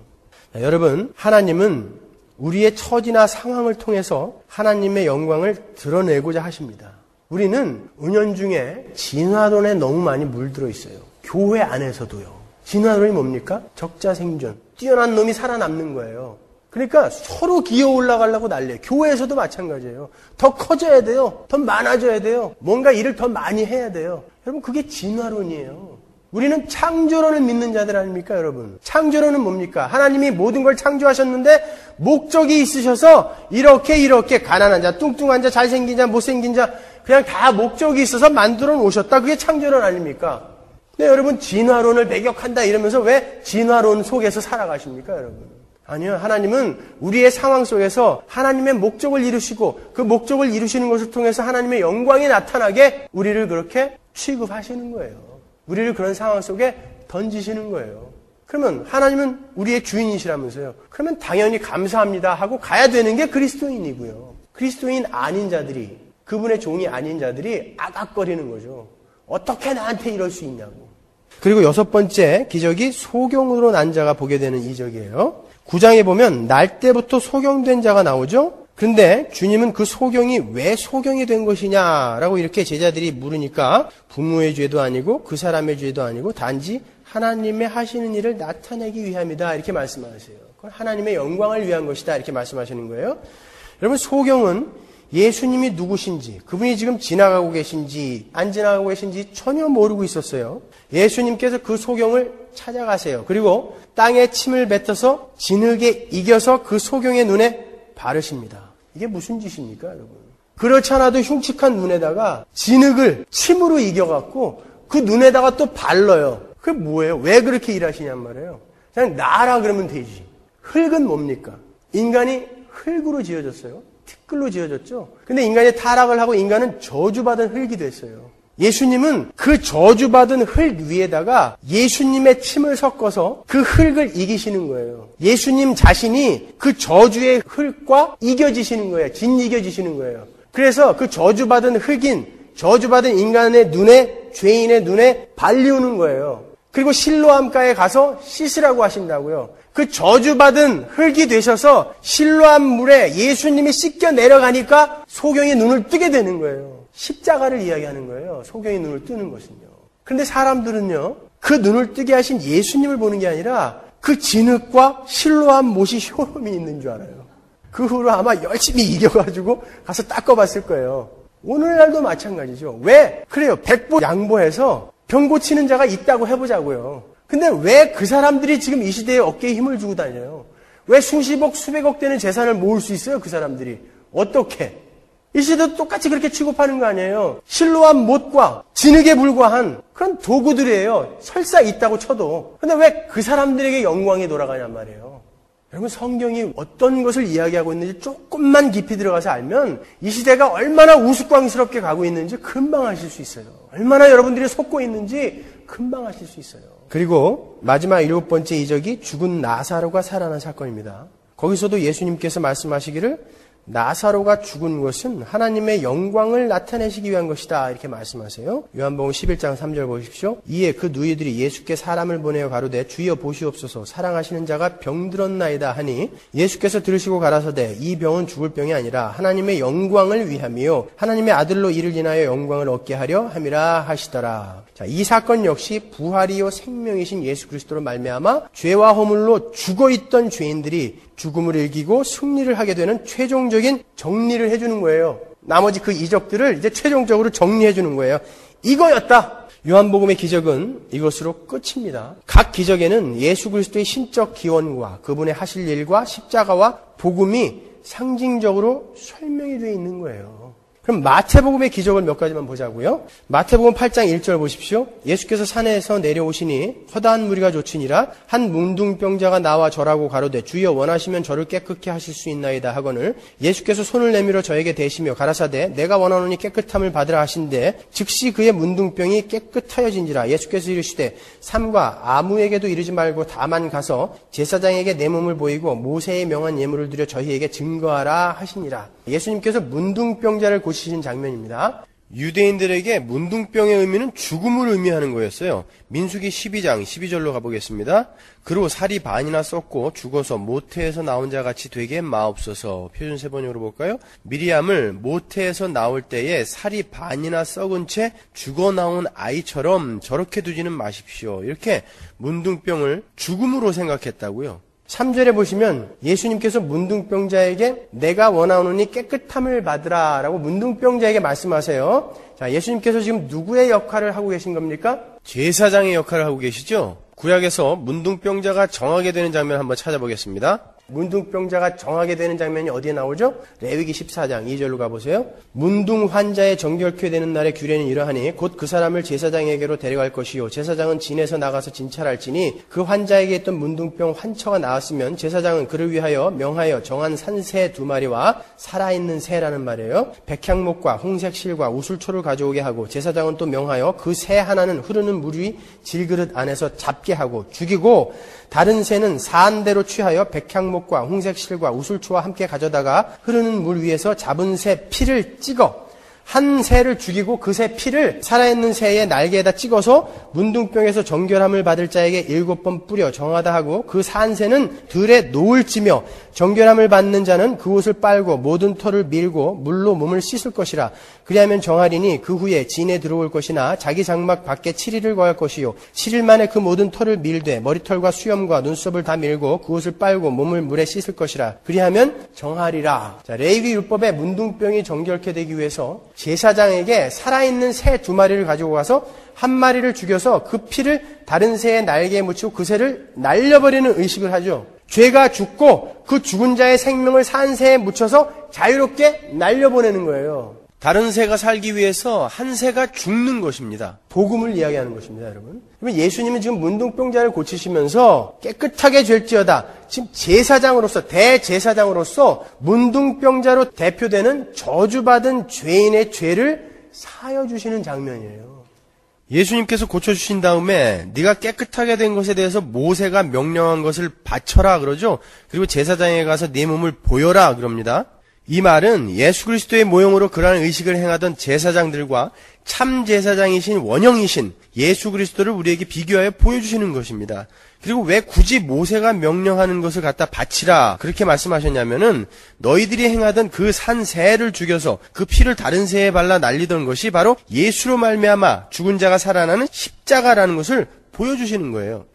자, 여러분, 하나님은 우리의 처지나 상황을 통해서 하나님의 영광을 드러내고자 하십니다. 우리는 은연중에 진화론에 너무 많이 물들어 있어요. 교회 안에서도요. 진화론이 뭡니까? 적자생존. 뛰어난 놈이 살아남는 거예요. 그러니까 서로 기어 올라가려고 난리예요. 교회에서도 마찬가지예요. 더 커져야 돼요. 더 많아져야 돼요. 뭔가 일을 더 많이 해야 돼요. 여러분 그게 진화론이에요. 우리는 창조론을 믿는 자들 아닙니까, 여러분? 창조론은 뭡니까? 하나님이 모든 걸 창조하셨는데 목적이 있으셔서 이렇게 가난한 자, 뚱뚱한 자, 잘생긴 자, 못생긴 자 그냥 다 목적이 있어서 만들어 놓으셨다. 그게 창조론 아닙니까? 근데 여러분 진화론을 배격한다 이러면서 왜 진화론 속에서 살아가십니까, 여러분? 아니요. 하나님은 우리의 상황 속에서 하나님의 목적을 이루시고 그 목적을 이루시는 것을 통해서 하나님의 영광이 나타나게 우리를 그렇게 취급하시는 거예요. 우리를 그런 상황 속에 던지시는 거예요. 그러면 하나님은 우리의 주인이시라면서요. 그러면 당연히 감사합니다 하고 가야 되는 게 그리스도인이고요. 그리스도인 아닌 자들이, 그분의 종이 아닌 자들이 아각거리는 거죠. 어떻게 나한테 이럴 수 있냐고. 그리고 6번째 기적이 소경으로 난 자가 보게 되는 이적이에요. 9장에 보면 날 때부터 소경된 자가 나오죠. 그런데 주님은 그 소경이 왜 소경이 된 것이냐라고 이렇게 제자들이 물으니까 부모의 죄도 아니고 그 사람의 죄도 아니고 단지 하나님의 하시는 일을 나타내기 위함이다 이렇게 말씀하세요. 그건 하나님의 영광을 위한 것이다 이렇게 말씀하시는 거예요. 여러분 소경은 예수님이 누구신지, 그분이 지금 지나가고 계신지 안 지나가고 계신지 전혀 모르고 있었어요. 예수님께서 그 소경을 찾아가세요. 그리고 땅에 침을 뱉어서 진흙에 이겨서 그 소경의 눈에 바르십니다. 이게 무슨 짓입니까, 여러분? 그렇지 않아도 흉측한 눈에다가 진흙을 침으로 이겨갖고 그 눈에다가 또 발라요. 그게 뭐예요? 왜 그렇게 일하시냔 말이에요. 그냥 나라 그러면 되지. 흙은 뭡니까? 인간이 흙으로 지어졌어요. 티끌로 지어졌죠. 근데 인간이 타락을 하고 인간은 저주받은 흙이 됐어요. 예수님은 그 저주받은 흙 위에다가 예수님의 침을 섞어서 그 흙을 이기시는 거예요. 예수님 자신이 그 저주의 흙과 이겨지시는 거예요. 진이겨지시는 거예요. 그래서 그 저주받은 흙인, 저주받은 인간의 눈에, 죄인의 눈에 발리우는 거예요. 그리고 실로암가에 가서 씻으라고 하신다고요. 그 저주받은 흙이 되셔서 실로암 물에 예수님이 씻겨 내려가니까 소경이 눈을 뜨게 되는 거예요. 십자가를 이야기하는 거예요. 소경이 눈을 뜨는 것은요. 그런데 사람들은요, 그 눈을 뜨게 하신 예수님을 보는 게 아니라 그 진흙과 실로암 못이 효험이 있는 줄 알아요. 그 후로 아마 열심히 이겨가지고 가서 닦아봤을 거예요. 오늘날도 마찬가지죠. 왜? 그래요. 백보 양보해서 병 고치는 자가 있다고 해보자고요. 근데 왜 그 사람들이 지금 이 시대에 어깨에 힘을 주고 다녀요? 왜 수십억, 수백억 되는 재산을 모을 수 있어요? 그 사람들이. 어떻게? 이 시대도 똑같이 그렇게 취급하는 거 아니에요? 실로암 못과 진흙에 불과한 그런 도구들이에요. 설사 있다고 쳐도. 근데 왜 그 사람들에게 영광이 돌아가냔 말이에요. 여러분 성경이 어떤 것을 이야기하고 있는지 조금만 깊이 들어가서 알면 이 시대가 얼마나 우스꽝스럽게 가고 있는지 금방 아실 수 있어요. 얼마나 여러분들이 속고 있는지 금방 아실 수 있어요. 그리고 마지막 7번째 이적이 죽은 나사로가 살아난 사건입니다. 거기서도 예수님께서 말씀하시기를 나사로가 죽은 것은 하나님의 영광을 나타내시기 위한 것이다 이렇게 말씀하세요. 요한복음 11장 3절 보십시오. 이에 그 누이들이 예수께 사람을 보내어 가로되 주여 보시옵소서 사랑하시는 자가 병들었나이다 하니 예수께서 들으시고 가라사대 이 병은 죽을 병이 아니라 하나님의 영광을 위함이요 하나님의 아들로 이를 인하여 영광을 얻게 하려 함이라 하시더라. 자, 이 사건 역시 부활이요 생명이신 예수 그리스도로 말미암아 죄와 허물로 죽어있던 죄인들이 죽음을 이기고 승리를 하게 되는 최종적인 정리를 해주는 거예요. 나머지 그 이적들을 이제 최종적으로 정리해주는 거예요. 이거였다. 요한복음의 기적은 이것으로 끝입니다. 각 기적에는 예수 그리스도의 신적 기원과 그분의 하실 일과 십자가와 복음이 상징적으로 설명이 되어 있는 거예요. 그럼 마태복음의 기적을 몇 가지만 보자고요. 마태복음 8장 1절 보십시오. 예수께서 산에서 내려오시니 허다한 무리가 조치니라 한 문둥병자가 나와 절하고 가로되 주여 원하시면 저를 깨끗게 하실 수 있나이다 하거늘 예수께서 손을 내밀어 저에게 대시며 가라사대 내가 원하노니 깨끗함을 받으라 하신대 즉시 그의 문둥병이 깨끗하여진지라. 예수께서 이르시되 삼가 아무에게도 이르지 말고 다만 가서 제사장에게 내 몸을 보이고 모세의 명한 예물을 드려 저희에게 증거하라 하시니라. 예수님께서 문둥병자를 고치신 장면입니다. 유대인들에게 문둥병의 의미는 죽음을 의미하는 거였어요. 민수기 12장 12절로 가보겠습니다. 그로 살이 반이나 썩고 죽어서 모태에서 나온 자 같이 되게 마옵소서. 표준 세번역으로 볼까요? 미리암을 모태에서 나올 때에 살이 반이나 썩은 채 죽어 나온 아이처럼 저렇게 두지는 마십시오. 이렇게 문둥병을 죽음으로 생각했다고요. 3절에 보시면 예수님께서 문둥병자에게 내가 원하노니 깨끗함을 받으라 라고 문둥병자에게 말씀하세요. 자, 예수님께서 지금 누구의 역할을 하고 계신 겁니까? 제사장의 역할을 하고 계시죠? 구약에서 문둥병자가 정하게 되는 장면 한번 찾아보겠습니다. 문둥병자가 정하게 되는 장면이 어디에 나오죠? 레위기 14장 2절로 가보세요. 문둥 환자의 정결케 되는 날의 규례는 이러하니 곧 그 사람을 제사장에게로 데려갈 것이요 제사장은 진에서 나가서 진찰할지니 그 환자에게 있던 문둥병 환처가 나왔으면 제사장은 그를 위하여 명하여 정한 산새 2마리와 살아있는 새라는 말이에요. 백향목과 홍색 실과 우술초를 가져오게 하고 제사장은 또 명하여 그 새 하나는 흐르는 물 위 질그릇 안에서 잡게 하고 죽이고 다른 새는 사안대로 취하여 백향목과 홍색 실과 우술초와 함께 가져다가 흐르는 물 위에서 잡은 새 피를 찍어 한 새를 죽이고 그 새 피를 살아있는 새의 날개에다 찍어서 문둥병에서 정결함을 받을 자에게 7번 뿌려 정하다 하고 그 산 새는 들에 노을 찌며 정결함을 받는 자는 그 옷을 빨고 모든 털을 밀고 물로 몸을 씻을 것이라. 그리하면 정하리니 그 후에 진에 들어올 것이나 자기 장막 밖에 7일을 거할 것이요 7일 만에 그 모든 털을 밀되 머리털과 수염과 눈썹을 다 밀고 그 옷을 빨고 몸을 물에 씻을 것이라. 그리하면 정하리라. 자, 레위기 율법에 문둥병이 정결케 되기 위해서 제사장에게 살아있는 새 2마리를 가지고 가서 한 마리를 죽여서 그 피를 다른 새의 날개에 묻히고 그 새를 날려버리는 의식을 하죠. 죄가 죽고 그 죽은 자의 생명을 산 새에 묻혀서 자유롭게 날려보내는 거예요. 다른 새가 살기 위해서 한 새가 죽는 것입니다. 복음을 이야기하는 것입니다, 여러분. 예수님은 지금 문둥병자를 고치시면서 깨끗하게 될지어다. 지금 제사장으로서, 대제사장으로서 문둥병자로 대표되는 저주받은 죄인의 죄를 사여주시는 장면이에요. 예수님께서 고쳐주신 다음에 네가 깨끗하게 된 것에 대해서 모세가 명령한 것을 바쳐라 그러죠. 그리고 제사장에 가서 네 몸을 보여라 그럽니다. 이 말은 예수 그리스도의 모형으로 그러한 의식을 행하던 제사장들과 참 제사장이신 원형이신 예수 그리스도를 우리에게 비교하여 보여주시는 것입니다. 그리고 왜 굳이 모세가 명령하는 것을 갖다 바치라 그렇게 말씀하셨냐면은 너희들이 행하던 그 산 새를 죽여서 그 피를 다른 새에 발라 날리던 것이 바로 예수로 말미암아 죽은 자가 살아나는 십자가라는 것을 보여주시는 거예요.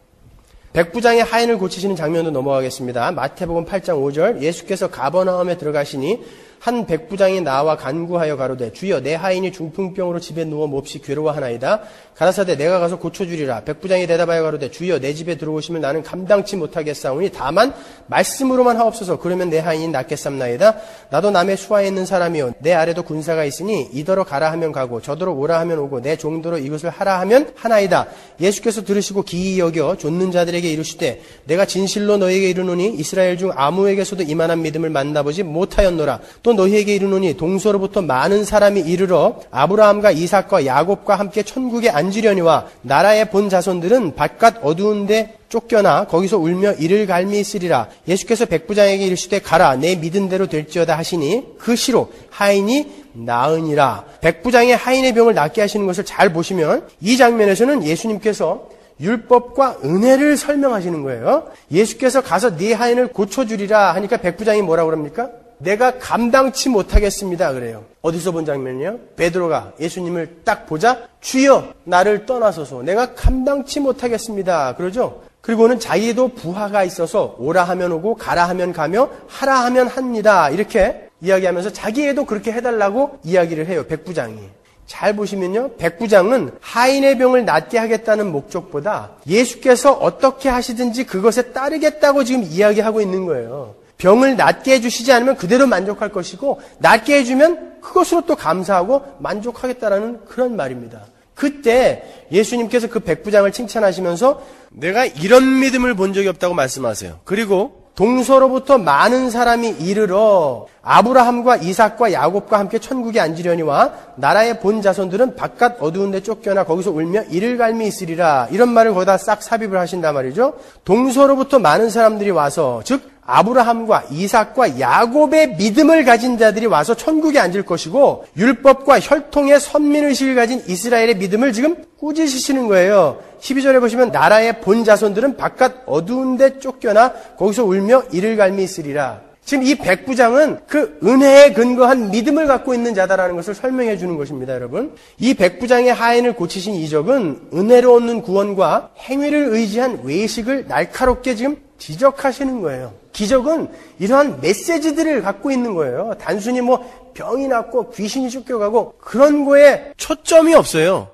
백부장의 하인을 고치시는 장면도 넘어가겠습니다. 마태복음 8장 5절 예수께서 가버나움에 들어가시니 한 백부장이 나와 간구하여 가로되 주여 내 하인이 중풍병으로 집에 누워 몹시 괴로워하나이다. 가라사대 내가 가서 고쳐주리라. 백부장이 대답하여 가로되 주여 내 집에 들어오시면 나는 감당치 못하겠사오니 다만 말씀으로만 하옵소서. 그러면 내 하인이 낫겠삼나이다. 나도 남의 수하에 있는 사람이요 내 아래도 군사가 있으니 이더러 가라 하면 가고 저더러 오라 하면 오고 내 종도로 이것을 하라 하면 하나이다. 예수께서 들으시고 기이 여겨 좇는 자들에게 이르시되 내가 진실로 너희에게 이르노니 이스라엘 중 아무에게서도 이만한 믿음을 만나보지 못하였노라. 또 너희에게 이르노니 동서로부터 많은 사람이 이르러 아브라함과 이삭과 야곱과 함께 천국에 앉으려니와 나라의 본 자손들은 바깥 어두운 데 쫓겨나 거기서 울며 이를 갈미 있으리라. 예수께서 백부장에게 이르시되 가라 내 믿은 대로 될지어다 하시니 그 시로 하인이 나으니라. 백부장의 하인의 병을 낫게 하시는 것을 잘 보시면 이 장면에서는 예수님께서 율법과 은혜를 설명하시는 거예요. 예수께서 가서 네 하인을 고쳐주리라 하니까 백부장이 뭐라고 그럽니까? 내가 감당치 못하겠습니다 그래요. 어디서 본 장면이요? 베드로가 예수님을 딱 보자 주여 나를 떠나소서 내가 감당치 못하겠습니다 그러죠. 그리고는 자기도 부하가 있어서 오라 하면 오고 가라 하면 가며 하라 하면 합니다 이렇게 이야기하면서 자기에도 그렇게 해달라고 이야기를 해요. 백부장이. 잘 보시면요. 백부장은 하인의 병을 낫게 하겠다는 목적보다 예수께서 어떻게 하시든지 그것에 따르겠다고 지금 이야기하고 있는 거예요. 병을 낫게 해주시지 않으면 그대로 만족할 것이고 낫게 해주면 그것으로 또 감사하고 만족하겠다라는 그런 말입니다. 그때 예수님께서 그 백부장을 칭찬하시면서 내가 이런 믿음을 본 적이 없다고 말씀하세요. 그리고 동서로부터 많은 사람이 이르러 아브라함과 이삭과 야곱과 함께 천국에 앉으려니와 나라의 본 자손들은 바깥 어두운 데 쫓겨나 거기서 울며 이를 갈미 있으리라. 이런 말을 거기다 싹 삽입을 하신단 말이죠. 동서로부터 많은 사람들이 와서 즉 아브라함과 이삭과 야곱의 믿음을 가진 자들이 와서 천국에 앉을 것이고 율법과 혈통의 선민의식을 가진 이스라엘의 믿음을 지금 꾸짖으시는 거예요. 12절에 보시면 나라의 본 자손들은 바깥 어두운 데 쫓겨나 거기서 울며 이를 갈미 있으리라. 지금 이 백부장은 그 은혜에 근거한 믿음을 갖고 있는 자다라는 것을 설명해 주는 것입니다, 여러분. 이 백부장의 하인을 고치신 이적은 은혜로 얻는 구원과 행위를 의지한 외식을 날카롭게 지금 지적하시는 거예요. 기적은 이러한 메시지들을 갖고 있는 거예요. 단순히 병이 났고 귀신이 쫓겨가고 그런 거에 초점이 없어요.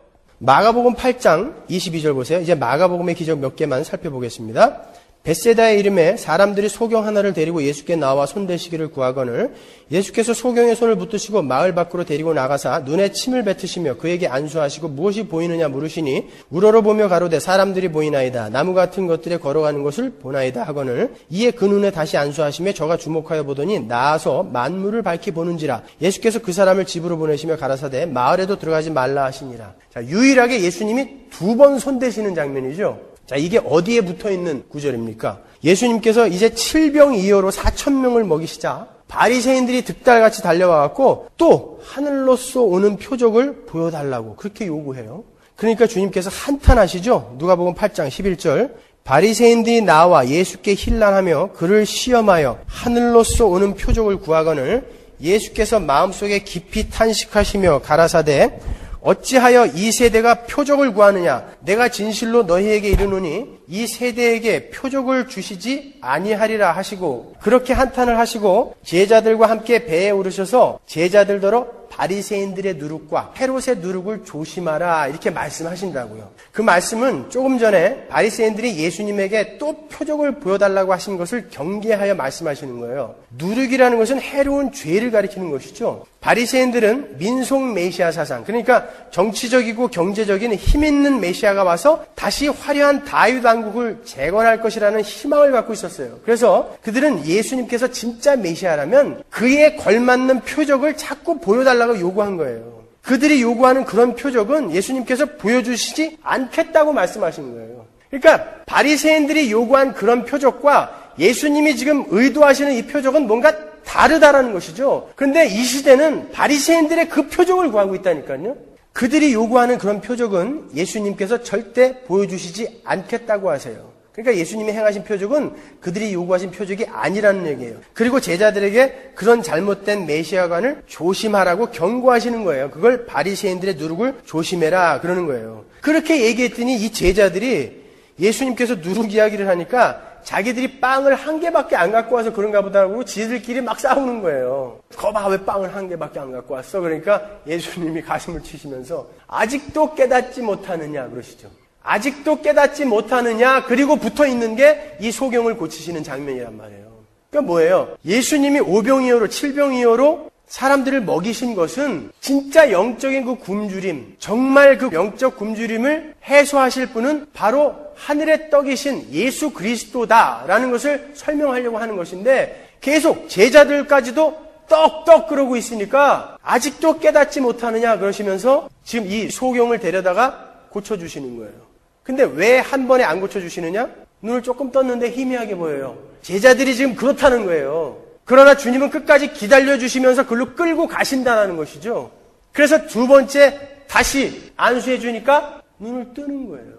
마가복음 8장 22절 보세요. 이제 마가복음의 기적 몇 개만 살펴보겠습니다. 벳세다의 이름에 사람들이 소경 하나를 데리고 예수께 나와 손대시기를 구하거늘 예수께서 소경의 손을 붙드시고 마을 밖으로 데리고 나가사 눈에 침을 뱉으시며 그에게 안수하시고 무엇이 보이느냐 물으시니 우러러 보며 가로되 사람들이 보이나이다. 나무 같은 것들에 걸어가는 것을 보나이다 하거늘 이에 그 눈에 다시 안수하시며 저가 주목하여 보더니 나아서 만물을 밝히 보는지라. 예수께서 그 사람을 집으로 보내시며 가라사대 마을에도 들어가지 말라 하시니라. 자, 유일하게 예수님이 2번 손대시는 장면이죠. 자, 이게 어디에 붙어있는 구절입니까? 예수님께서 이제 7병2호로 4,000명을 먹이시자 바리새인들이 득달같이 달려와갖고 또 하늘로서 오는 표적을 보여달라고 그렇게 요구해요. 그러니까 주님께서 한탄하시죠. 누가복음 8장 11절 바리새인들이 나와 예수께 힐난하며 그를 시험하여 하늘로서 오는 표적을 구하거늘 예수께서 마음속에 깊이 탄식하시며 가라사대 어찌하여 이 세대가 표적을 구하느냐? 내가 진실로 너희에게 이르노니 이 세대에게 표적을 주시지 아니하리라 하시고 그렇게 한탄을 하시고 제자들과 함께 배에 오르셔서 제자들더러 바리새인들의 누룩과 헤롯의 누룩을 조심하라 이렇게 말씀하신다고요. 그 말씀은 조금 전에 바리새인들이 예수님에게 또 표적을 보여달라고 하신 것을 경계하여 말씀하시는 거예요. 누룩이라는 것은 해로운 죄를 가리키는 것이죠. 바리새인들은 민속 메시아 사상, 그러니까 정치적이고 경제적인 힘 있는 메시아가 와서 다시 화려한 다윗 왕국을 재건할 것이라는 희망을 갖고 있었어요. 그래서 그들은 예수님께서 진짜 메시아라면 그에 걸맞는 표적을 자꾸 보여달라고 요구한 거예요. 그들이 요구하는 그런 표적은 예수님께서 보여주시지 않겠다고 말씀하신 거예요. 그러니까 바리새인들이 요구한 그런 표적과 예수님이 지금 의도하시는 이 표적은 뭔가 다르다라는 것이죠. 그런데 이 시대는 바리새인들의 그 표적을 구하고 있다니까요. 그들이 요구하는 그런 표적은 예수님께서 절대 보여주시지 않겠다고 하세요. 그러니까 예수님이 행하신 표적은 그들이 요구하신 표적이 아니라는 얘기예요. 그리고 제자들에게 그런 잘못된 메시아관을 조심하라고 경고하시는 거예요. 그걸 바리새인들의 누룩을 조심해라 그러는 거예요. 그렇게 얘기했더니 이 제자들이 예수님께서 누룩 이야기를 하니까 자기들이 빵을 한 개밖에 안 갖고 와서 그런가 보다 하고 지들끼리 막 싸우는 거예요. 거봐 왜 빵을 한 개밖에 안 갖고 왔어? 그러니까 예수님이 가슴을 치시면서 아직도 깨닫지 못하느냐 그러시죠. 아직도 깨닫지 못하느냐 그리고 붙어있는 게 이 소경을 고치시는 장면이란 말이에요. 그러니까 뭐예요? 예수님이 5병이어로 7병이어로 사람들을 먹이신 것은 진짜 영적인 그 굶주림, 정말 그 영적 굶주림을 해소하실 분은 바로 하늘의 떡이신 예수 그리스도다라는 것을 설명하려고 하는 것인데 계속 제자들까지도 떡떡 그러고 있으니까 아직도 깨닫지 못하느냐 그러시면서 지금 이 소경을 데려다가 고쳐주시는 거예요. 근데 왜 한 번에 안 고쳐주시느냐? 눈을 조금 떴는데 희미하게 보여요. 제자들이 지금 그렇다는 거예요. 그러나 주님은 끝까지 기다려주시면서 그걸로 끌고 가신다는 것이죠. 그래서 두 번째 다시 안수해 주니까 눈을 뜨는 거예요.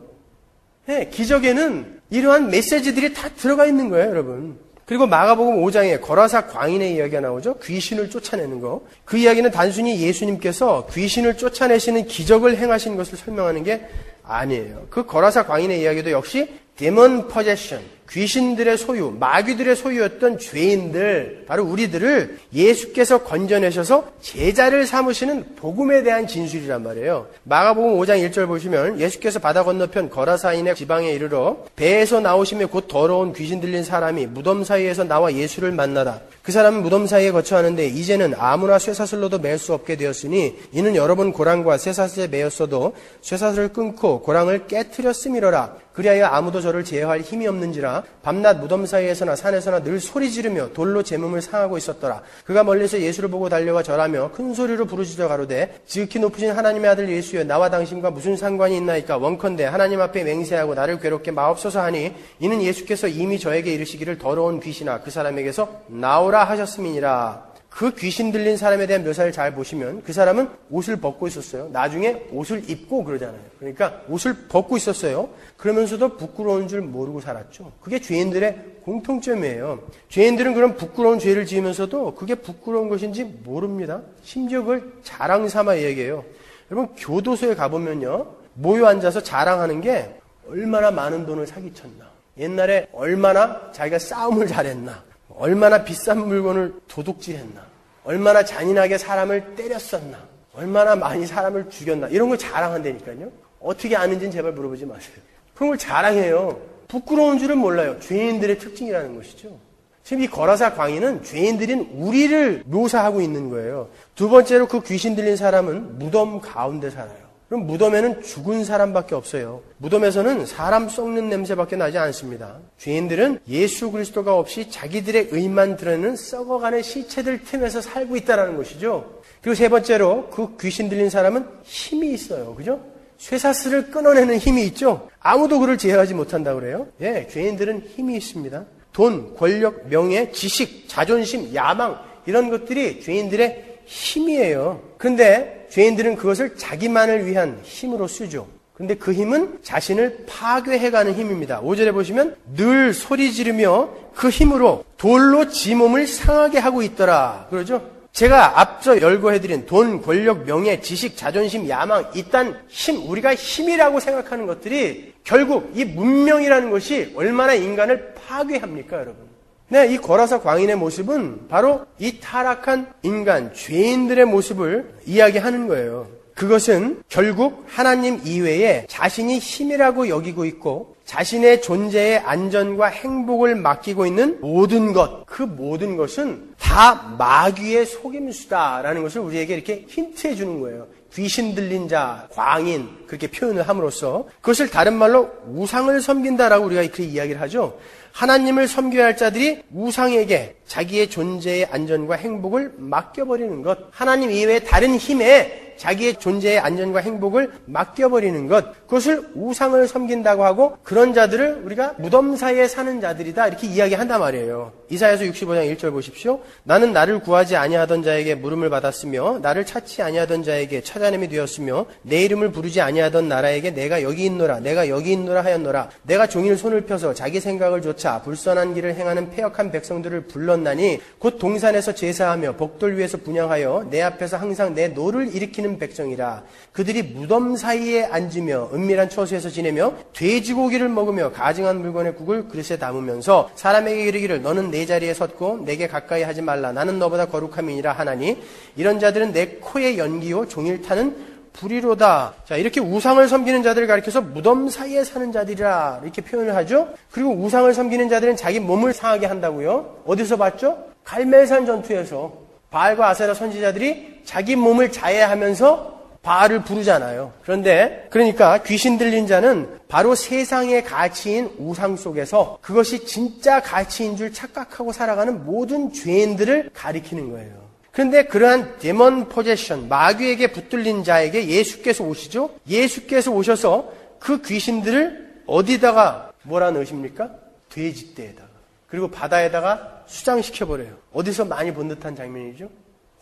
네, 기적에는 이러한 메시지들이 다 들어가 있는 거예요, 여러분. 그리고 마가복음 5장에 거라사 광인의 이야기가 나오죠. 귀신을 쫓아내는 거. 그 이야기는 단순히 예수님께서 귀신을 쫓아내시는 기적을 행하신 것을 설명하는 게 아니에요. 그 거라사 광인의 이야기도 역시 데몬 퍼제션, 귀신들의 소유, 마귀들의 소유였던 죄인들, 바로 우리들을 예수께서 건져내셔서 제자를 삼으시는 복음에 대한 진술이란 말이에요. 마가복음 5장 1절 보시면 예수께서 바다 건너편 거라사인의 지방에 이르러 배에서 나오시며 곧 더러운 귀신 들린 사람이 무덤 사이에서 나와 예수를 만나다. 그 사람은 무덤 사이에 거처하는데 이제는 아무나 쇠사슬로도 맬 수 없게 되었으니 이는 여러 번 고랑과 쇠사슬에 매였어도 쇠사슬을 끊고 고랑을 깨트렸음이러라. 그리하여 아무도 저를 제어할 힘이 없는지라 밤낮 무덤 사이에서나 산에서나 늘 소리 지르며 돌로 제 몸을 상하고 있었더라. 그가 멀리서 예수를 보고 달려와 절하며 큰 소리로 부르짖어 가로되 지극히 높으신 하나님의 아들 예수여 나와 당신과 무슨 상관이 있나이까 원컨대 하나님 앞에 맹세하고 나를 괴롭게 마옵소서 하니 이는 예수께서 이미 저에게 이르시기를 더러운 귀신아 그 사람에게서 나오라 하셨음이니라. 그 귀신 들린 사람에 대한 묘사를 잘 보시면 그 사람은 옷을 벗고 있었어요. 나중에 옷을 입고 그러잖아요. 그러니까 옷을 벗고 있었어요. 그러면서도 부끄러운 줄 모르고 살았죠. 그게 죄인들의 공통점이에요. 죄인들은 그런 부끄러운 죄를 지으면서도 그게 부끄러운 것인지 모릅니다. 심지어 그걸 자랑 삼아 얘기해요. 여러분 교도소에 가보면요. 모여 앉아서 자랑하는 게 얼마나 많은 돈을 사기쳤나. 옛날에 얼마나 자기가 싸움을 잘했나. 얼마나 비싼 물건을 도둑질했나. 얼마나 잔인하게 사람을 때렸었나. 얼마나 많이 사람을 죽였나. 이런 걸 자랑한다니까요. 어떻게 아는지는 제발 물어보지 마세요. 그런 걸 자랑해요. 부끄러운 줄은 몰라요. 죄인들의 특징이라는 것이죠. 지금 이 거라사 광인은 죄인들인 우리를 묘사하고 있는 거예요. 두 번째로 그 귀신 들린 사람은 무덤 가운데 살아요. 그럼 무덤에는 죽은 사람밖에 없어요. 무덤에서는 사람 썩는 냄새밖에 나지 않습니다. 죄인들은 예수 그리스도가 없이 자기들의 의만 드러내는 썩어가는 시체들 틈에서 살고 있다는 것이죠. 그리고 세 번째로 그 귀신 들린 사람은 힘이 있어요. 그죠? 쇠사슬을 끊어내는 힘이 있죠. 아무도 그를 제어하지 못한다고 그래요. 예, 죄인들은 힘이 있습니다. 돈, 권력, 명예, 지식, 자존심, 야망 이런 것들이 죄인들의 힘이에요. 그런데 죄인들은 그것을 자기만을 위한 힘으로 쓰죠. 그런데 그 힘은 자신을 파괴해가는 힘입니다. 5절에 보시면 늘 소리 지르며 그 힘으로 돌로 지 몸을 상하게 하고 있더라. 그러죠? 제가 앞서 열거해드린 돈, 권력, 명예, 지식, 자존심, 야망 이딴 힘, 우리가 힘이라고 생각하는 것들이 결국 이 문명이라는 것이 얼마나 인간을 파괴합니까, 여러분? 네, 이 거라사 광인의 모습은 바로 이 타락한 인간, 죄인들의 모습을 이야기하는 거예요. 그것은 결국 하나님 이외에 자신이 힘이라고 여기고 있고 자신의 존재의 안전과 행복을 맡기고 있는 모든 것, 그 모든 것은 다 마귀의 속임수다라는 것을 우리에게 이렇게 힌트해 주는 거예요. 귀신 들린 자, 광인 그렇게 표현을 함으로써 그것을 다른 말로 우상을 섬긴다라고 우리가 그렇게 이야기를 하죠. 하나님을 섬겨야 할 자들이 우상에게 자기의 존재의 안전과 행복을 맡겨버리는 것, 하나님 이외의 다른 힘에 자기의 존재의 안전과 행복을 맡겨버리는 것, 그것을 우상을 섬긴다고 하고 그런 자들을 우리가 무덤 사이에 사는 자들이다 이렇게 이야기한단 말이에요. 이사야서 65장 1절 보십시오. 나는 나를 구하지 아니하던 자에게 물음을 받았으며 나를 찾지 아니하던 자에게 찾아냄이 되었으며 내 이름을 부르지 아니하던 나라에게 내가 여기 있노라 내가 여기 있노라 하였노라. 내가 종일 손을 펴서 자기 생각을 좇아 불선한 길을 행하는 패역한 백성들을 불렀나니 곧 동산에서 제사하며 복돌 위에서 분향하여 내 앞에서 항상 내 노를 일으키는 백성이라. 그들이 무덤 사이에 앉으며 은밀한 처소에서 지내며 돼지고기를 먹으며 가증한 물건의 국을 그릇에 담으면서 사람에게 이르기를 너는 내 자리에 섰고 내게 가까이 하지 말라 나는 너보다 거룩함이니라 하나니 이런 자들은 내 코의 연기요 종일 타는 불이로다. 자, 이렇게 우상을 섬기는 자들을 가리켜서 무덤 사이에 사는 자들이라 이렇게 표현을 하죠. 그리고 우상을 섬기는 자들은 자기 몸을 상하게 한다고요. 어디서 봤죠? 갈멜산 전투에서 바알과 아세라 선지자들이 자기 몸을 자해하면서 바알을 부르잖아요. 그러니까 귀신 들린 자는 바로 세상의 가치인 우상 속에서 그것이 진짜 가치인 줄 착각하고 살아가는 모든 죄인들을 가리키는 거예요. 그런데 그러한 데몬 포제션, 마귀에게 붙들린 자에게 예수께서 오시죠. 예수께서 오셔서 그 귀신들을 어디다가 뭐라 넣으십니까? 돼지떼에다가. 그리고 바다에다가 수장시켜버려요. 어디서 많이 본 듯한 장면이죠.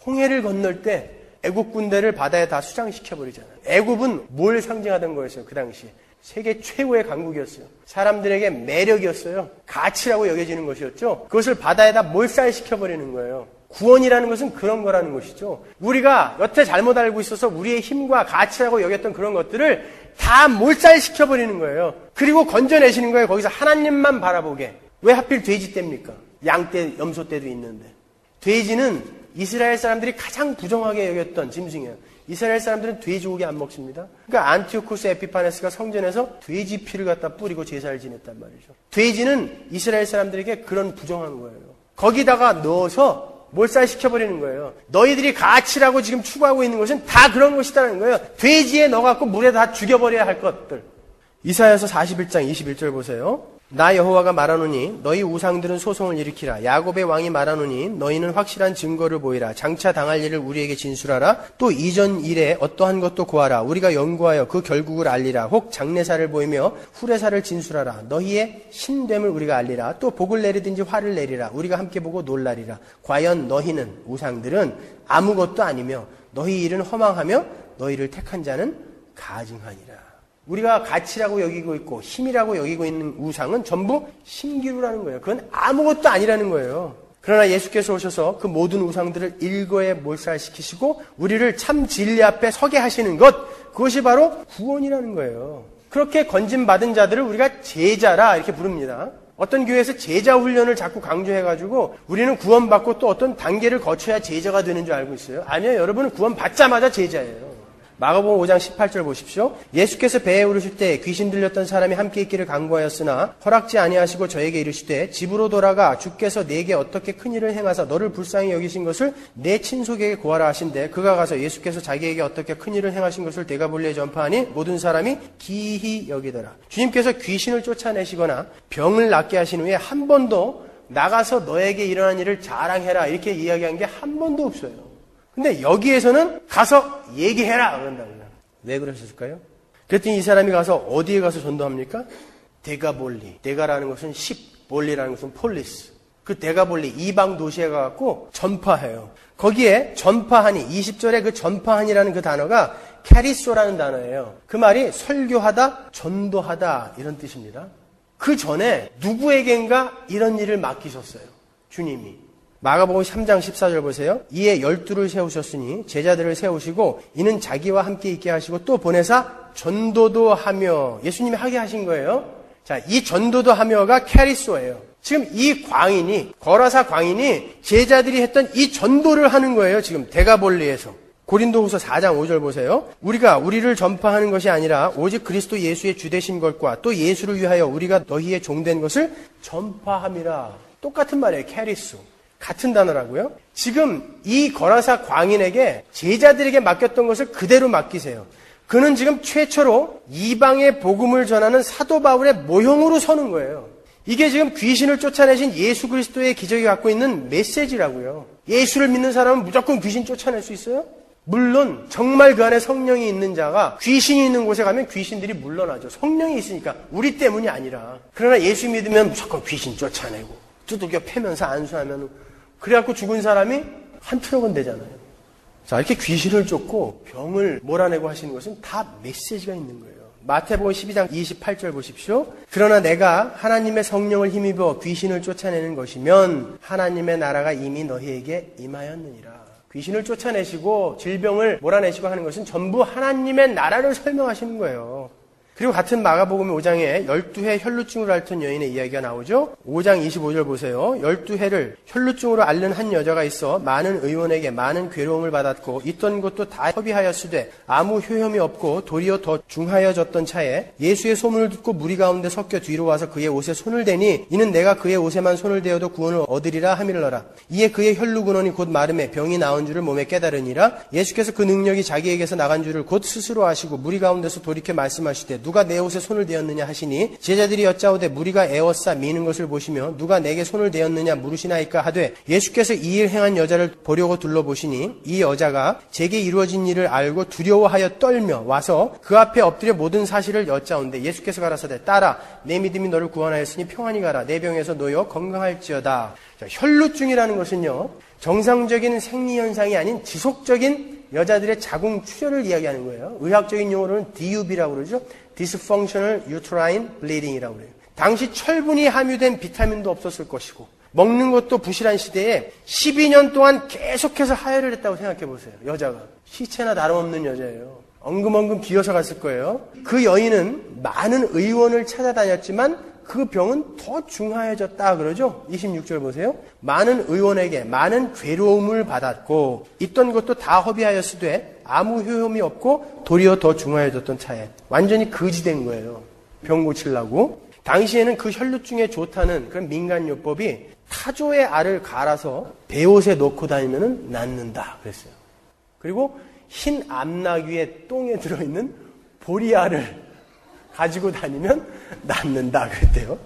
홍해를 건널 때 애굽 군대를 바다에 다 수장시켜버리잖아요. 애굽은 뭘 상징하던 거였어요? 그 당시에. 세계 최고의 강국이었어요. 사람들에게 매력이었어요. 가치라고 여겨지는 것이었죠. 그것을 바다에다 몰살시켜버리는 거예요. 구원이라는 것은 그런 거라는 것이죠. 우리가 여태 잘못 알고 있어서 우리의 힘과 가치라고 여겼던 그런 것들을 다 몰살시켜버리는 거예요. 그리고 건져내시는 거예요. 거기서 하나님만 바라보게. 왜 하필 돼지떼입니까? 양떼, 염소떼도 있는데. 돼지는 이스라엘 사람들이 가장 부정하게 여겼던 짐승이에요. 이스라엘 사람들은 돼지고기 안 먹습니다. 그러니까 안티오코스 에피파네스가 성전에서 돼지 피를 갖다 뿌리고 제사를 지냈단 말이죠. 돼지는 이스라엘 사람들에게 그런 부정한 거예요. 거기다가 넣어서 몰살시켜버리는 거예요. 너희들이 가치라고 지금 추구하고 있는 것은 다 그런 것이다라는 거예요. 돼지에 넣어갖고 물에 다 죽여버려야 할 것들. 이사야서 41장 21절 보세요. 나 여호와가 말하노니 너희 우상들은 소송을 일으키라. 야곱의 왕이 말하노니 너희는 확실한 증거를 보이라. 장차 당할 일을 우리에게 진술하라. 또 이전 일에 어떠한 것도 고하라. 우리가 연구하여 그 결국을 알리라. 혹 장래사를 보이며 후래사를 진술하라. 너희의 신됨을 우리가 알리라. 또 복을 내리든지 화를 내리라. 우리가 함께 보고 놀라리라. 과연 너희는 우상들은 아무것도 아니며 너희 일은 허망하며 너희를 택한 자는 가증하니라. 우리가 가치라고 여기고 있고 힘이라고 여기고 있는 우상은 전부 신기루라는 거예요. 그건 아무것도 아니라는 거예요. 그러나 예수께서 오셔서 그 모든 우상들을 일거에 몰살시키시고 우리를 참 진리 앞에 서게 하시는 것, 그것이 바로 구원이라는 거예요. 그렇게 건진받은 자들을 우리가 제자라 이렇게 부릅니다. 어떤 교회에서 제자 훈련을 자꾸 강조해가지고 우리는 구원받고 또 어떤 단계를 거쳐야 제자가 되는 줄 알고 있어요. 아니요, 여러분은 구원받자마자 제자예요. 마가복음 5장 18절 보십시오. 예수께서 배에 오르실 때 귀신 들렸던 사람이 함께 있기를 간구하였으나 허락지 아니하시고 저에게 이르시되 집으로 돌아가 주께서 내게 어떻게 큰 일을 행하사 너를 불쌍히 여기신 것을 내 친속에게 고하라 하신대. 그가 가서 예수께서 자기에게 어떻게 큰 일을 행하신 것을 데가볼리에 전파하니 모든 사람이 기히 여기더라. 주님께서 귀신을 쫓아내시거나 병을 낫게 하신 후에 한 번도 나가서 너에게 일어난 일을 자랑해라 이렇게 이야기한 게 한 번도 없어요. 근데 여기에서는 가서 얘기해라 그런다고요. 왜 그러셨을까요? 그랬더니 이 사람이 가서 어디에 가서 전도합니까? 데가볼리. 데가라는 것은 10, 볼리라는 것은 폴리스. 그 데가볼리 이방 도시에 가갖고 전파해요. 거기에 전파하니 20절에 그 전파하니라는 그 단어가 캐리소라는 단어예요. 그 말이 설교하다, 전도하다 이런 뜻입니다. 그 전에 누구에겐가 이런 일을 맡기셨어요. 주님이. 마가복음 3장 14절 보세요. 이에 12를 세우셨으니 제자들을 세우시고 이는 자기와 함께 있게 하시고 또 보내사 전도도 하며 예수님이 하게 하신 거예요. 자, 이 전도도 하며가 캐리소예요. 지금 이 광인이 거라사 광인이 제자들이 했던 이 전도를 하는 거예요. 지금 데가볼리에서. 고린도후서 4장 5절 보세요. 우리가 우리를 전파하는 것이 아니라 오직 그리스도 예수의 주되신 것과 또 예수를 위하여 우리가 너희의 종된 것을 전파함이라. 똑같은 말이에요. 캐리소. 같은 단어라고요. 지금 이 거라사 광인에게 제자들에게 맡겼던 것을 그대로 맡기세요. 그는 지금 최초로 이방의 복음을 전하는 사도 바울의 모형으로 서는 거예요. 이게 지금 귀신을 쫓아내신 예수 그리스도의 기적이 갖고 있는 메시지라고요. 예수를 믿는 사람은 무조건 귀신 쫓아낼 수 있어요? 물론 정말 그 안에 성령이 있는 자가 귀신이 있는 곳에 가면 귀신들이 물러나죠. 성령이 있으니까 우리 때문이 아니라. 그러나 예수 믿으면 무조건 귀신 쫓아내고 두들겨 패면서 안수하면 그래갖고 죽은 사람이 한 트럭은 되잖아요. 자, 이렇게 귀신을 쫓고 병을 몰아내고 하시는 것은 다 메시지가 있는 거예요. 마태복음 12장 28절 보십시오. 그러나 내가 하나님의 성령을 힘입어 귀신을 쫓아내는 것이면 하나님의 나라가 이미 너희에게 임하였느니라. 귀신을 쫓아내시고 질병을 몰아내시고 하는 것은 전부 하나님의 나라를 설명하시는 거예요. 그리고 같은 마가복음 5장에 12해 혈루증으로 앓던 여인의 이야기가 나오죠. 5장 25절 보세요. 12해를 혈루증으로 앓는 한 여자가 있어 많은 의원에게 많은 괴로움을 받았고 있던 것도 다 협의하였으되 아무 효험이 없고 도리어 더 중하여졌던 차에 예수의 소문을 듣고 무리 가운데 섞여 뒤로 와서 그의 옷에 손을 대니 이는 내가 그의 옷에만 손을 대어도 구원을 얻으리라 함이러라. 이에 그의 혈루근원이 곧 마름에 병이 나은 줄을 몸에 깨달으니라. 예수께서 그 능력이 자기에게서 나간 줄을 곧 스스로 아시고 무리 가운데서 돌이켜 말씀하시되 누가 내 옷에 손을 대었느냐 하시니 제자들이 여짜오되 무리가 에워싸 미는 것을 보시며 누가 내게 손을 대었느냐 물으시나이까 하되 예수께서 이 일 행한 여자를 보려고 둘러보시니 이 여자가 제게 이루어진 일을 알고 두려워하여 떨며 와서 그 앞에 엎드려 모든 사실을 여짜온데 예수께서 가라사대 따라 내 믿음이 너를 구원하였으니 평안히 가라 내 병에서 놓여 건강할지어다. 자, 혈루증이라는 것은요 정상적인 생리현상이 아닌 지속적인 여자들의 자궁 출혈을 이야기하는 거예요. 의학적인 용어로는 DUB라고 그러죠. Dysfunctional Uterine Bleeding이라고 그래요. 당시 철분이 함유된 비타민도 없었을 것이고 먹는 것도 부실한 시대에 12년 동안 계속해서 하혈을 했다고 생각해 보세요. 여자가. 시체나 다름없는 여자예요. 엉금엉금 기어서 갔을 거예요. 그 여인은 많은 의원을 찾아다녔지만 그 병은 더 중하해졌다 그러죠. 26절 보세요. 많은 의원에게 많은 괴로움을 받았고 있던 것도 다 허비하였으되 아무 효험이 없고 도리어 더 중하해졌던 차에 완전히 거지된 거예요. 병 고치려고. 당시에는 그 혈루증에 좋다는 그런 민간요법이 타조의 알을 갈아서 배옷에 넣고 다니면 낫는다 그랬어요. 그리고 흰 암나귀의 똥에 들어있는 보리알을 가지고 다니면 낫는다 그랬대요.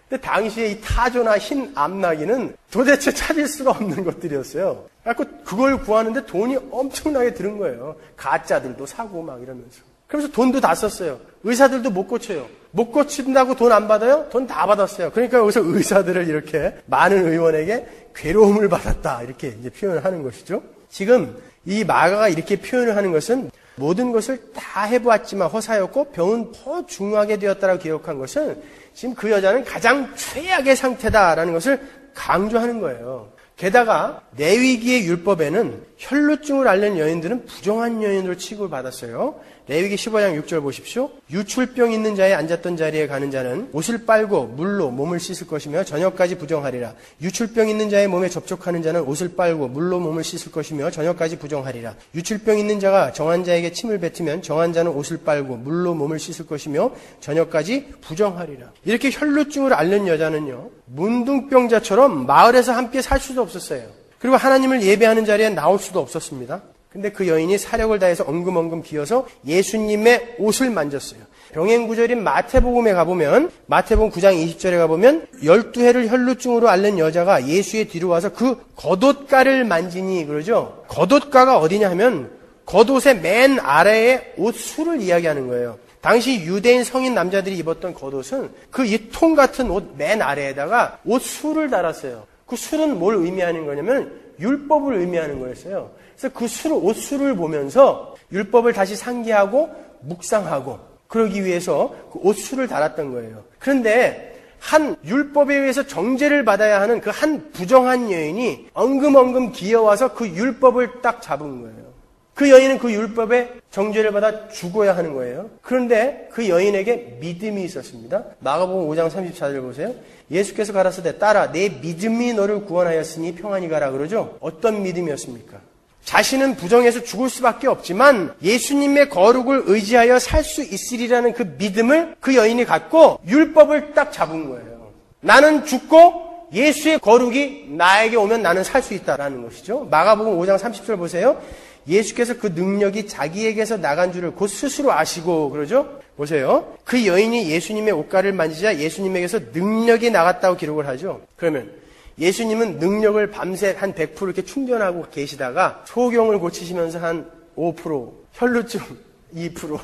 근데 당시에 이 타조나 흰 암나귀는 도대체 찾을 수가 없는 것들이었어요. 그래서 그걸 구하는데 돈이 엄청나게 드는 거예요. 가짜들도 사고 막 이러면서. 그래서 돈도 다 썼어요. 의사들도 못 고쳐요. 못 고친다고 돈 안 받아요? 돈 다 받았어요. 그러니까 여기서 의사들을 이렇게 많은 의원에게 괴로움을 받았다 이렇게 이제 표현을 하는 것이죠. 지금 이 마가가 이렇게 표현을 하는 것은 모든 것을 다 해보았지만 허사였고 병은 더 중하게 되었다라고 기록한 것은 지금 그 여자는 가장 최악의 상태다라는 것을 강조하는 거예요. 게다가 레위기의 율법에는 혈루증을 앓는 여인들은 부정한 여인으로 취급을 받았어요. 레위기 15장 6절 보십시오. 유출병 있는 자에 앉았던 자리에 가는 자는 옷을 빨고 물로 몸을 씻을 것이며 저녁까지 부정하리라. 유출병 있는 자의 몸에 접촉하는 자는 옷을 빨고 물로 몸을 씻을 것이며 저녁까지 부정하리라. 유출병 있는 자가 정한 자에게 침을 뱉으면 정한 자는 옷을 빨고 물로 몸을 씻을 것이며 저녁까지 부정하리라. 이렇게 혈루증을 앓는 여자는요, 문둥병자처럼 마을에서 함께 살 수도 없었어요. 그리고 하나님을 예배하는 자리에 나올 수도 없었습니다. 근데 그 여인이 사력을 다해서 엉금엉금 기어서 예수님의 옷을 만졌어요. 병행구절인 마태복음에 가보면, 마태복음 9장 20절에 가보면 12해를 혈루증으로 앓는 여자가 예수의 뒤로 와서 그 겉옷가를 만지니 그러죠. 겉옷가가 어디냐 하면 겉옷의 맨 아래에 옷술을 이야기하는 거예요. 당시 유대인 성인 남자들이 입었던 겉옷은 그 이 통 같은 옷 맨 아래에다가 옷술을 달았어요. 그 술은 뭘 의미하는 거냐면 율법을 의미하는 거였어요. 그래서 그 옷술을 보면서 율법을 다시 상기하고 묵상하고 그러기 위해서 그 옷술을 달았던 거예요. 그런데 한 율법에 의해서 정죄를 받아야 하는 그 한 부정한 여인이 엉금엉금 기어와서 그 율법을 딱 잡은 거예요. 그 여인은 그 율법에 정죄를 받아 죽어야 하는 거예요. 그런데 그 여인에게 믿음이 있었습니다. 마가복음 5장 34절 보세요. 예수께서 가라사대 딸아 내 믿음이 너를 구원하였으니 평안히 가라 그러죠. 어떤 믿음이었습니까? 자신은 부정해서 죽을 수밖에 없지만 예수님의 거룩을 의지하여 살 수 있으리라는 그 믿음을 그 여인이 갖고 율법을 딱 잡은 거예요. 나는 죽고 예수의 거룩이 나에게 오면 나는 살 수 있다라는 것이죠. 마가복음 5장 30절 보세요. 예수께서 그 능력이 자기에게서 나간 줄을 곧 스스로 아시고 그러죠. 보세요. 그 여인이 예수님의 옷가를 만지자 예수님에게서 능력이 나갔다고 기록을 하죠. 그러면 예수님은 능력을 밤새 한 100% 이렇게 충전하고 계시다가 소경을 고치시면서 한 5%, 혈루증 2%,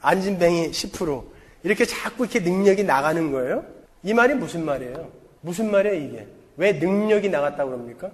안진뱅이 10% 이렇게 자꾸 이렇게 능력이 나가는 거예요. 이 말이 무슨 말이에요? 무슨 말이에요 이게? 왜 능력이 나갔다고 그럽니까?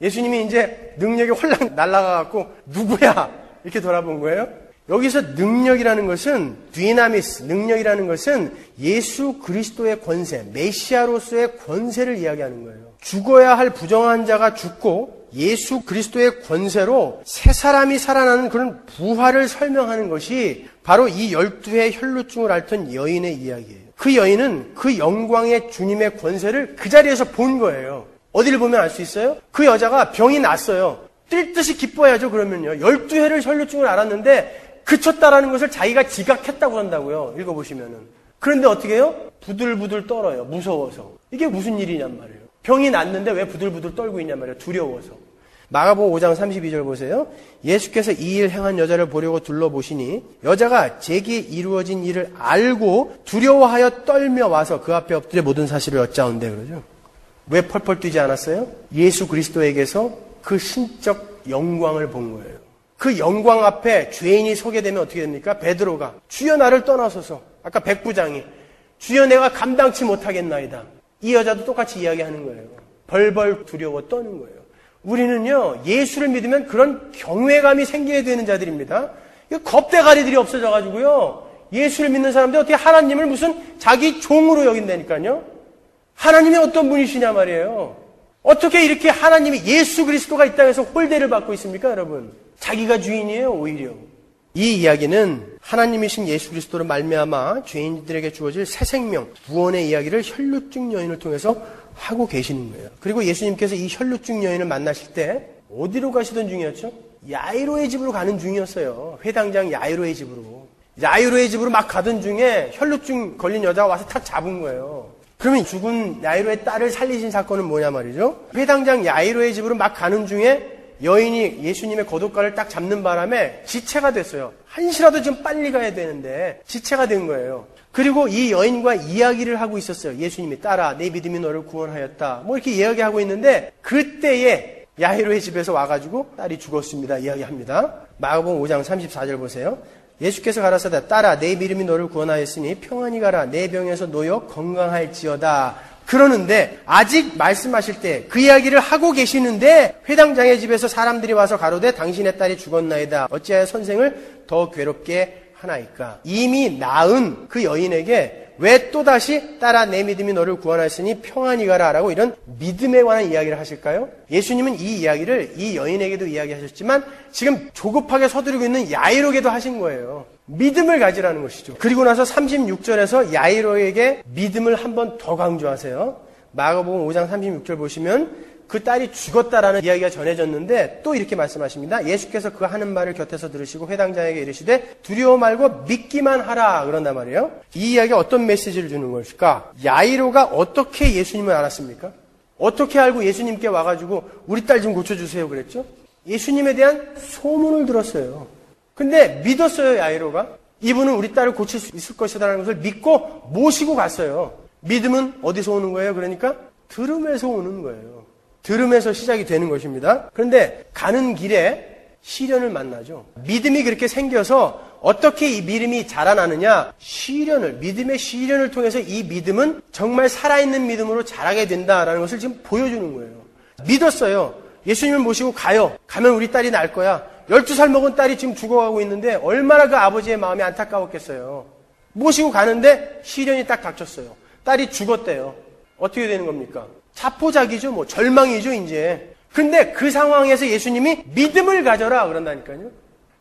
예수님이 이제 능력이 홀랑 날아가갖고 누구야? 이렇게 돌아본 거예요. 여기서 능력이라는 것은 디나미스, 능력이라는 것은 예수 그리스도의 권세, 메시아로서의 권세를 이야기하는 거예요. 죽어야 할 부정한 자가 죽고 예수 그리스도의 권세로 새 사람이 살아나는 그런 부활을 설명하는 것이 바로 이 12해 혈루증을 앓던 여인의 이야기예요. 그 여인은 그 영광의 주님의 권세를 그 자리에서 본 거예요. 어디를 보면 알 수 있어요? 그 여자가 병이 났어요. 뛸 듯이 기뻐야죠. 그러면요. 12해를 혈루증을 앓았는데 그쳤다라는 것을 자기가 지각했다고 한다고요. 읽어보시면은. 그런데 어떻게 해요? 부들부들 떨어요. 무서워서. 이게 무슨 일이냔 말이에요. 병이 났는데 왜 부들부들 떨고 있냔 말이에요. 두려워서. 마가복음 5장 32절 보세요. 예수께서 이 일 행한 여자를 보려고 둘러보시니 여자가 제게 이루어진 일을 알고 두려워하여 떨며 와서 그 앞에 엎드려 모든 사실을 여짜온대 그러죠. 왜 펄펄 뛰지 않았어요? 예수 그리스도에게서 그 신적 영광을 본 거예요. 그 영광 앞에 죄인이 서게 되면 어떻게 됩니까? 베드로가 주여 나를 떠나소서. 아까 백부장이 주여 내가 감당치 못하겠나이다. 이 여자도 똑같이 이야기하는 거예요. 벌벌 두려워 떠는 거예요. 우리는요 예수를 믿으면 그런 경외감이 생겨야 되는 자들입니다. 겁대가리들이 없어져가지고요 예수를 믿는 사람들이 어떻게 하나님을 무슨 자기 종으로 여긴다니까요. 하나님이 어떤 분이시냐 말이에요. 어떻게 이렇게 하나님이 예수 그리스도가 이 땅에서 홀대를 받고 있습니까 여러분? 자기가 주인이에요 오히려. 이 이야기는 하나님이신 예수 그리스도로 말미암아 죄인들에게 주어질 새 생명, 구원의 이야기를 혈루증 여인을 통해서 하고 계시는 거예요. 그리고 예수님께서 이 혈루증 여인을 만나실 때 어디로 가시던 중이었죠? 야이로의 집으로 가는 중이었어요. 회당장 야이로의 집으로. 야이로의 집으로 막 가던 중에 혈루증 걸린 여자가 와서 탁 잡은 거예요. 그러면 죽은 야이로의 딸을 살리신 사건은 뭐냐 말이죠? 회당장 야이로의 집으로 막 가는 중에 여인이 예수님의 겉옷가를 딱 잡는 바람에 지체가 됐어요. 한시라도 좀 빨리 가야 되는데 지체가 된 거예요. 그리고 이 여인과 이야기를 하고 있었어요. 예수님이 딸아 내 믿음이 너를 구원하였다. 뭐 이렇게 이야기하고 있는데 그때에 야이로의 집에서 와가지고 딸이 죽었습니다. 이야기합니다. 마가복음 5장 34절 보세요. 예수께서 가라사대 딸아 내 믿음이 너를 구원하였으니 평안히 가라 내 병에서 놓여 건강할지어다. 그러는데 아직 말씀하실 때 그 이야기를 하고 계시는데 회당장의 집에서 사람들이 와서 가로되 당신의 딸이 죽었나이다. 어찌하여 선생을 더 괴롭게 하나이까. 이미 낳은 그 여인에게 왜 또다시 따라 내 믿음이 너를 구원하였으니 평안히 가라 라고 이런 믿음에 관한 이야기를 하실까요? 예수님은 이 이야기를 이 여인에게도 이야기하셨지만 지금 조급하게 서두르고 있는 야이로에게도 하신 거예요. 믿음을 가지라는 것이죠. 그리고 나서 36절에서 야이로에게 믿음을 한 번 더 강조하세요. 마가복음 5장 36절 보시면 그 딸이 죽었다라는 이야기가 전해졌는데 또 이렇게 말씀하십니다. 예수께서 그 하는 말을 곁에서 들으시고 회당장에게 이르시되 두려워 말고 믿기만 하라 그런단 말이에요. 이 이야기가 어떤 메시지를 주는 것일까? 야이로가 어떻게 예수님을 알았습니까? 어떻게 알고 예수님께 와가지고 우리 딸 좀 고쳐주세요 그랬죠? 예수님에 대한 소문을 들었어요. 근데 믿었어요. 야이로가. 이분은 우리 딸을 고칠 수 있을 것이라는 것을 믿고 모시고 갔어요. 믿음은 어디서 오는 거예요? 그러니까 들음에서 오는 거예요. 들음에서 시작이 되는 것입니다. 그런데 가는 길에 시련을 만나죠. 믿음이 그렇게 생겨서 어떻게 이 믿음이 자라나느냐? 믿음의 시련을 통해서 이 믿음은 정말 살아있는 믿음으로 자라게 된다라는 것을 지금 보여주는 거예요. 믿었어요. 예수님을 모시고 가요. 가면 우리 딸이 날 거야. 12살 먹은 딸이 지금 죽어가고 있는데 얼마나 그 아버지의 마음이 안타까웠겠어요. 모시고 가는데 시련이 딱 닥쳤어요. 딸이 죽었대요. 어떻게 되는 겁니까? 자포자기죠. 절망이죠, 이제. 근데 그 상황에서 예수님이 믿음을 가져라 그런다니까요.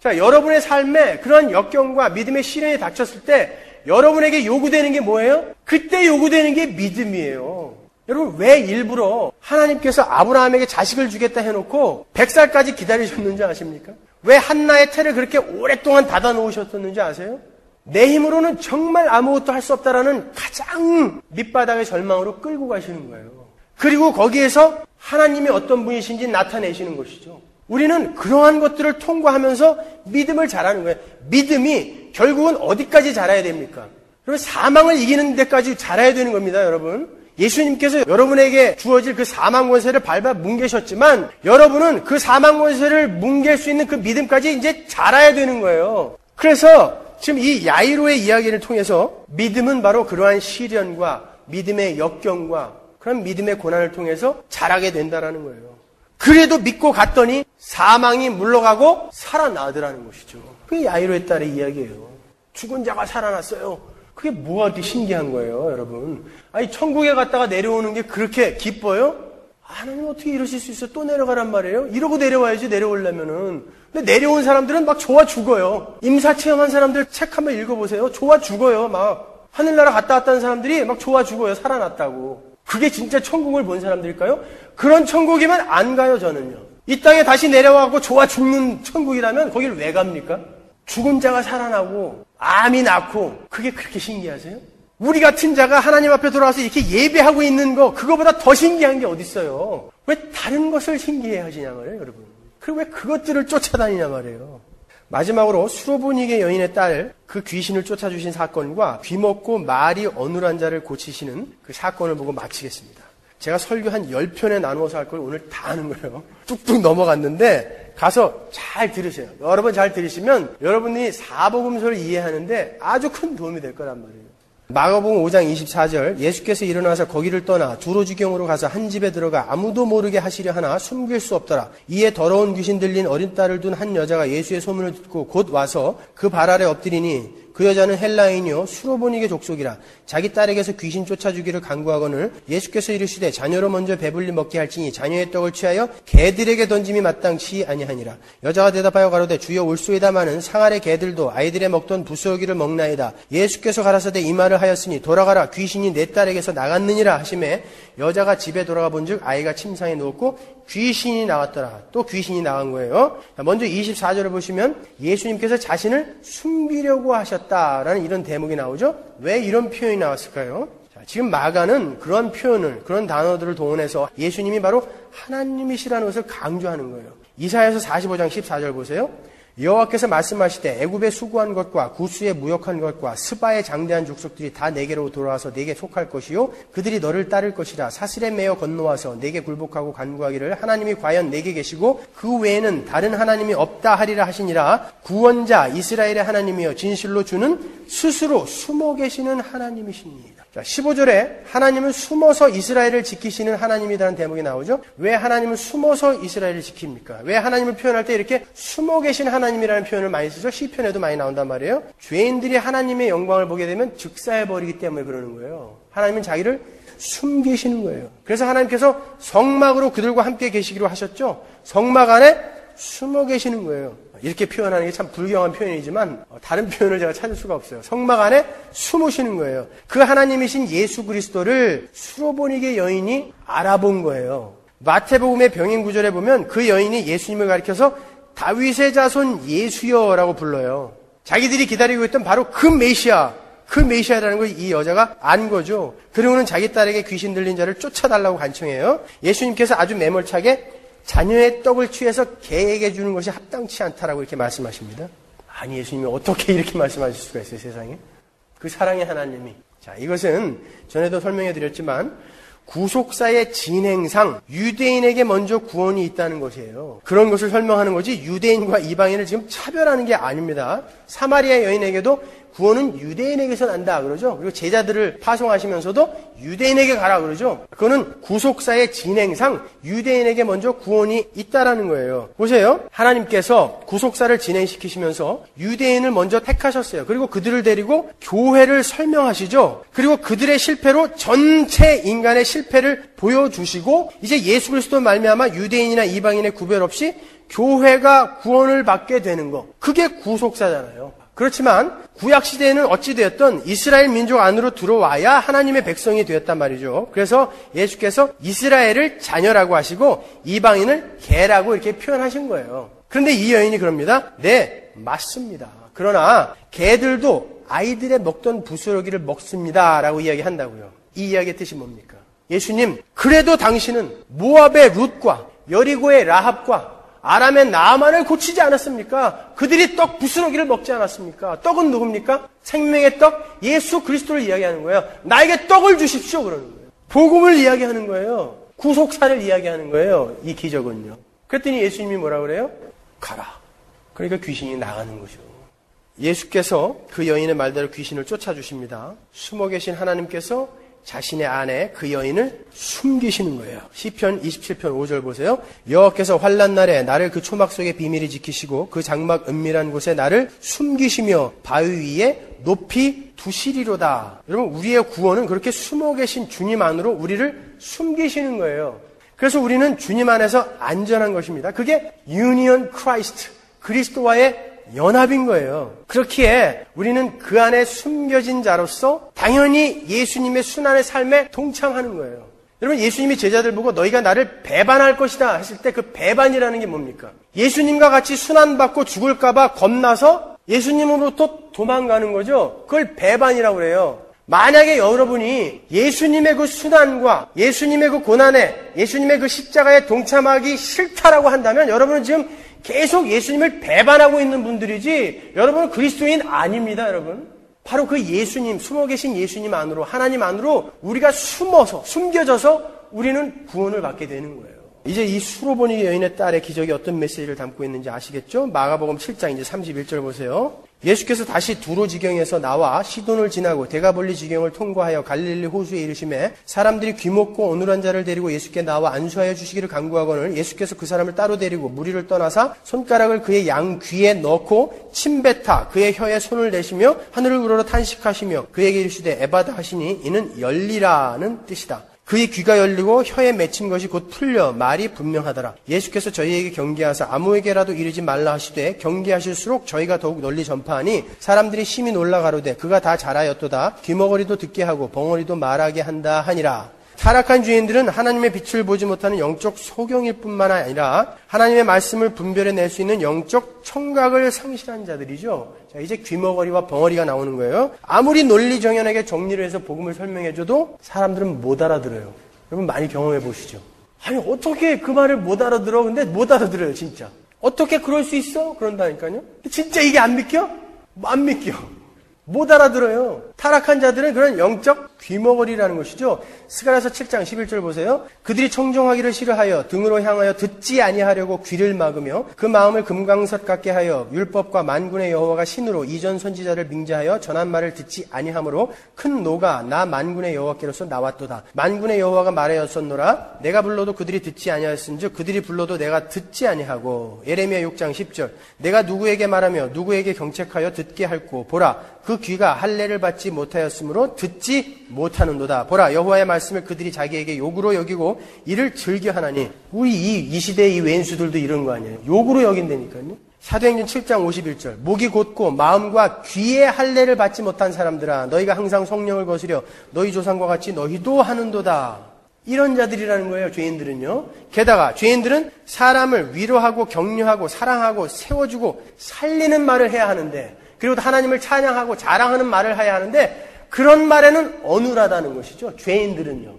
자, 여러분의 삶에 그런 역경과 믿음의 시련이 닥쳤을 때 여러분에게 요구되는 게 뭐예요? 그때 요구되는 게 믿음이에요. 여러분, 왜 일부러 하나님께서 아브라함에게 자식을 주겠다 해놓고 100살까지 기다리셨는지 아십니까? 왜 한나의 태를 그렇게 오랫동안 닫아 놓으셨었는지 아세요? 내 힘으로는 정말 아무것도 할 수 없다라는 가장 밑바닥의 절망으로 끌고 가시는 거예요. 그리고 거기에서 하나님이 어떤 분이신지 나타내시는 것이죠. 우리는 그러한 것들을 통과하면서 믿음을 자라는 거예요. 믿음이 결국은 어디까지 자라야 됩니까? 그러면 사망을 이기는 데까지 자라야 되는 겁니다, 여러분. 예수님께서 여러분에게 주어질 그 사망 권세를 밟아 뭉개셨지만 여러분은 그 사망 권세를 뭉갤 수 있는 그 믿음까지 이제 자라야 되는 거예요. 그래서 지금 이 야이로의 이야기를 통해서 믿음은 바로 그러한 시련과 믿음의 역경과 그런 믿음의 고난을 통해서 자라게 된다라는 거예요. 그래도 믿고 갔더니 사망이 물러가고 살아나더라는 것이죠. 그게 야이로의 딸의 이야기예요. 죽은 자가 살아났어요. 그게 뭐가 그렇게 신기한 거예요, 여러분. 아니, 천국에 갔다가 내려오는 게 그렇게 기뻐요? 하나님 어떻게 이러실 수 있어요? 또 내려가란 말이에요? 이러고 내려와야지, 내려오려면은. 근데 내려온 사람들은 막 좋아 죽어요. 임사 체험한 사람들 책 한번 읽어보세요. 좋아 죽어요, 막. 하늘나라 갔다 왔다는 사람들이 막 좋아 죽어요, 살아났다고. 그게 진짜 천국을 본 사람들일까요? 그런 천국이면 안 가요, 저는요. 이 땅에 다시 내려와서 좋아 죽는 천국이라면 거길 왜 갑니까? 죽은 자가 살아나고 암이 낫고 그게 그렇게 신기하세요? 우리 같은 자가 하나님 앞에 돌아와서 이렇게 예배하고 있는 거 그거보다 더 신기한 게 어디 있어요? 왜 다른 것을 신기해 하시냐 말이에요, 여러분. 그리고 왜 그것들을 쫓아다니냐 말이에요. 마지막으로 수로보니게 여인의 딸 그 귀신을 쫓아주신 사건과 귀먹고 말이 어눌한 자를 고치시는 그 사건을 보고 마치겠습니다. 제가 설교 한 10편에 나누어서 할 걸 오늘 다 하는 거예요. 뚝뚝 넘어갔는데 가서 잘 들으세요. 여러 번 잘 들으시면 여러분이 사복음서를 이해하는데 아주 큰 도움이 될 거란 말이에요. 마가복음 5장 24절 예수께서 일어나서 거기를 떠나 두로지경으로 가서 한 집에 들어가 아무도 모르게 하시려 하나 숨길 수 없더라. 이에 더러운 귀신 들린 어린 딸을 둔 한 여자가 예수의 소문을 듣고 곧 와서 그 발 아래 엎드리니 그 여자는 헬라인이요 수로보니게 족속이라. 자기 딸에게서 귀신 쫓아주기를 간구하거늘 예수께서 이르시되 자녀로 먼저 배불리 먹게 할지니 자녀의 떡을 취하여 개들에게 던짐이 마땅치 아니하니라. 여자가 대답하여 가로되 주여 올소이다마는 상 아래 개들도 아이들의 먹던 부스러기를 먹나이다. 예수께서 가라사대 이 말을 하였으니 돌아가라 귀신이 내 딸에게서 나갔느니라 하시매 여자가 집에 돌아가 본즉 아이가 침상에 누웠고 귀신이 나왔더라. 또 귀신이 나간 거예요. 먼저 24절을 보시면 예수님께서 자신을 숨기려고 하셨다라는 이런 대목이 나오죠. 왜 이런 표현이 나왔을까요? 자, 지금 마가는 그런 표현을 그런 단어들을 동원해서 예수님이 바로 하나님이시라는 것을 강조하는 거예요. 이사야서 45장 14절 보세요. 여호와께서 말씀하시되 애굽에 수고한 것과 구스에 무역한 것과 스바의 장대한 족속들이 다 내게로 돌아와서 내게 속할 것이요 그들이 너를 따를 것이라. 사슬에 매어 건너와서 내게 굴복하고 간구하기를 하나님이 과연 내게 계시고 그 외에는 다른 하나님이 없다 하리라 하시니라. 구원자 이스라엘의 하나님이여 진실로 주는 스스로 숨어 계시는 하나님이십니다. 자, 15절에 하나님은 숨어서 이스라엘을 지키시는 하나님이라는 대목이 나오죠. 왜 하나님은 숨어서 이스라엘을 지킵니까? 왜 하나님을 표현할 때 이렇게 숨어 계신 하나님이라는 표현을 많이 쓰죠? 시편에도 많이 나온단 말이에요. 죄인들이 하나님의 영광을 보게 되면 즉사해버리기 때문에 그러는 거예요. 하나님은 자기를 숨기시는 거예요. 그래서 하나님께서 성막으로 그들과 함께 계시기로 하셨죠. 성막 안에 숨어 계시는 거예요. 이렇게 표현하는 게 참 불경한 표현이지만 다른 표현을 제가 찾을 수가 없어요. 성막 안에 숨으시는 거예요. 그 하나님이신 예수 그리스도를 수로보니게 여인이 알아본 거예요. 마태복음의 병인 구절에 보면 그 여인이 예수님을 가리켜서 다윗의 자손 예수여라고 불러요. 자기들이 기다리고 있던 바로 그 메시아라는 걸 이 여자가 안 거죠. 그리고는 자기 딸에게 귀신 들린 자를 쫓아달라고 간청해요. 예수님께서 아주 매몰차게 자녀의 떡을 취해서 개에게 주는 것이 합당치 않다라고 이렇게 말씀하십니다. 아니, 예수님이 어떻게 이렇게 말씀하실 수가 있어요, 세상에? 그 사랑의 하나님이. 자, 이것은 전에도 설명해 드렸지만 구속사의 진행상 유대인에게 먼저 구원이 있다는 것이에요. 그런 것을 설명하는 거지 유대인과 이방인을 지금 차별하는 게 아닙니다. 사마리아 여인에게도 구원은 유대인에게서 난다 그러죠. 그리고 제자들을 파송하시면서도 유대인에게 가라 그러죠. 그거는 구속사의 진행상 유대인에게 먼저 구원이 있다라는 거예요. 보세요. 하나님께서 구속사를 진행시키시면서 유대인을 먼저 택하셨어요. 그리고 그들을 데리고 교회를 설명하시죠. 그리고 그들의 실패로 전체 인간의 실패를 보여주시고 이제 예수 그리스도 말미암아 유대인이나 이방인의 구별 없이 교회가 구원을 받게 되는 거. 그게 구속사잖아요. 그렇지만 구약시대에는 어찌되었던 이스라엘 민족 안으로 들어와야 하나님의 백성이 되었단 말이죠. 그래서 예수께서 이스라엘을 자녀라고 하시고 이방인을 개라고 이렇게 표현하신 거예요. 그런데 이 여인이 그럽니다. 네, 맞습니다. 그러나 개들도 아이들의 먹던 부스러기를 먹습니다 라고 이야기한다고요. 이 이야기의 뜻이 뭡니까? 예수님, 그래도 당신은 모압의 룻과 여리고의 라합과 아람의 나아만을 고치지 않았습니까? 그들이 떡 부스러기를 먹지 않았습니까? 떡은 누굽니까? 생명의 떡 예수 그리스도를 이야기하는 거예요. 나에게 떡을 주십시오 그러는 거예요. 복음을 이야기하는 거예요. 구속사를 이야기하는 거예요. 이 기적은요. 그랬더니 예수님이 뭐라 그래요? 가라. 그러니까 귀신이 나가는 거죠. 예수께서 그 여인의 말대로 귀신을 쫓아주십니다. 숨어 계신 하나님께서 자신의 안에 그 여인을 숨기시는 거예요. 시편 27편 5절 보세요. 여호와께서 환난 날에 나를 그 초막 속에 비밀히 지키시고 그 장막 은밀한 곳에 나를 숨기시며 바위 위에 높이 두시리로다. 여러분, 우리의 구원은 그렇게 숨어 계신 주님 안으로 우리를 숨기시는 거예요. 그래서 우리는 주님 안에서 안전한 것입니다. 그게 유니언 크라이스트, 그리스도와의 연합인 거예요. 그렇기에 우리는 그 안에 숨겨진 자로서 당연히 예수님의 순환의 삶에 동참하는 거예요. 여러분, 예수님이 제자들 보고 너희가 나를 배반할 것이다 했을 때 그 배반이라는 게 뭡니까? 예수님과 같이 순환받고 죽을까봐 겁나서 예수님으로부터 도망가는 거죠. 그걸 배반이라고 그래요. 만약에 여러분이 예수님의 그 순환과 예수님의 그 고난에 예수님의 그 십자가에 동참하기 싫다라고 한다면 여러분은 지금 계속 예수님을 배반하고 있는 분들이지 여러분은 그리스도인 아닙니다. 여러분, 바로 그 예수님, 숨어 계신 예수님 안으로, 하나님 안으로 우리가 숨겨져서 우리는 구원을 받게 되는 거예요. 이제 이 수로보니 여인의 딸의 기적이 어떤 메시지를 담고 있는지 아시겠죠? 마가복음 7장 이제 31절 보세요. 예수께서 다시 두로 지경에서 나와 시돈을 지나고 데가볼리 지경을 통과하여 갈릴리 호수에 이르시매 사람들이 귀먹고 어눌한 자를 데리고 예수께 나와 안수하여 주시기를 간구하거늘 예수께서 그 사람을 따로 데리고 무리를 떠나사 손가락을 그의 양 귀에 넣고 침뱉아 그의 혀에 손을 내시며 하늘을 우러러 탄식하시며 그에게 이르시되 에바다 하시니 이는 열리라는 뜻이다. 그의 귀가 열리고 혀에 맺힌 것이 곧 풀려 말이 분명하더라. 예수께서 저희에게 경계하사 아무에게라도 이르지 말라 하시되 경계하실수록 저희가 더욱 널리 전파하니 사람들이 심히 놀라 가로되 그가 다 잘하였도다. 귀머거리도 듣게 하고 벙어리도 말하게 한다 하니라. 타락한 죄인들은 하나님의 빛을 보지 못하는 영적 소경일 뿐만 아니라 하나님의 말씀을 분별해낼 수 있는 영적 청각을 상실한 자들이죠. 자, 이제 귀머거리와 벙어리가 나오는 거예요. 아무리 논리정연하게 정리를 해서 복음을 설명해줘도 사람들은 못 알아들어요. 여러분 많이 경험해 보시죠. 아니 어떻게 그 말을 못 알아들어? 근데 못 알아들어요 진짜. 어떻게 그럴 수 있어? 그런다니까요. 진짜 이게 안 믿겨? 안 믿겨. 못 알아들어요. 타락한 자들은 그런 영적 귀머거리라는 것이죠. 스가랴서 7장 11절 보세요. 그들이 청종하기를 싫어하여 등으로 향하여 듣지 아니하려고 귀를 막으며 그 마음을 금강석 같게 하여 율법과 만군의 여호와가 신으로 이전 선지자를 맹세하여 전한 말을 듣지 아니하므로 큰 노가 나 만군의 여호와께로서 나왔도다. 만군의 여호와가 말하였었노라. 내가 불러도 그들이 듣지 아니하였은즉 그들이 불러도 내가 듣지 아니하고. 예레미야 6장 10절. 내가 누구에게 말하며 누구에게 경책하여 듣게 할꼬. 보라, 그 귀가 할례를 받지 못하였으므로 듣지 못하는도다. 보라, 여호와의 말씀을 그들이 자기에게 욕으로 여기고 이를 즐겨하나니. 우리 이 시대의 이 왼수들도 이런 거 아니에요. 욕으로 여긴다니까요. 사도행전 7장 51절. 목이 곧고 마음과 귀의 할례를 받지 못한 사람들아, 너희가 항상 성령을 거스려 너희 조상과 같이 너희도 하는도다. 이런 자들이라는 거예요, 죄인들은요. 게다가 죄인들은 사람을 위로하고 격려하고 사랑하고 세워주고 살리는 말을 해야 하는데, 그리고 하나님을 찬양하고 자랑하는 말을 해야 하는데, 그런 말에는 어눌하다는 것이죠. 죄인들은요.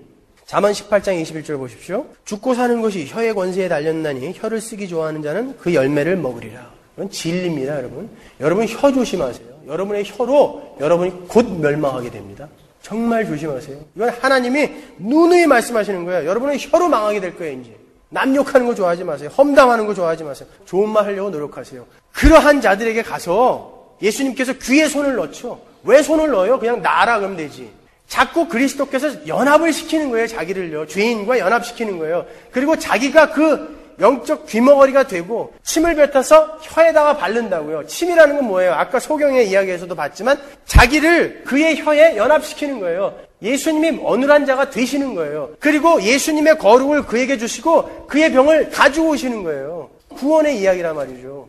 잠언 18장 21절 보십시오. 죽고 사는 것이 혀의 권세에 달렸나니 혀를 쓰기 좋아하는 자는 그 열매를 먹으리라. 이건 진리입니다, 여러분. 여러분 혀 조심하세요. 여러분의 혀로 여러분이 곧 멸망하게 됩니다. 정말 조심하세요. 이건 하나님이 누누이 말씀하시는 거예요. 여러분의 혀로 망하게 될 거예요, 이제. 남 욕하는 거 좋아하지 마세요. 험담하는 거 좋아하지 마세요. 좋은 말 하려고 노력하세요. 그러한 자들에게 가서 예수님께서 귀에 손을 넣죠. 왜 손을 넣어요? 그냥 놔라 그러면 되지. 자꾸 그리스도께서 연합을 시키는 거예요, 자기를요. 죄인과 연합시키는 거예요. 그리고 자기가 그 영적 귀머거리가 되고 침을 뱉어서 혀에다가 바른다고요. 침이라는 건 뭐예요? 아까 소경의 이야기에서도 봤지만 자기를 그의 혀에 연합시키는 거예요. 예수님이 어눌한 자가 되시는 거예요. 그리고 예수님의 거룩을 그에게 주시고 그의 병을 가지고 오시는 거예요. 구원의 이야기란 말이죠.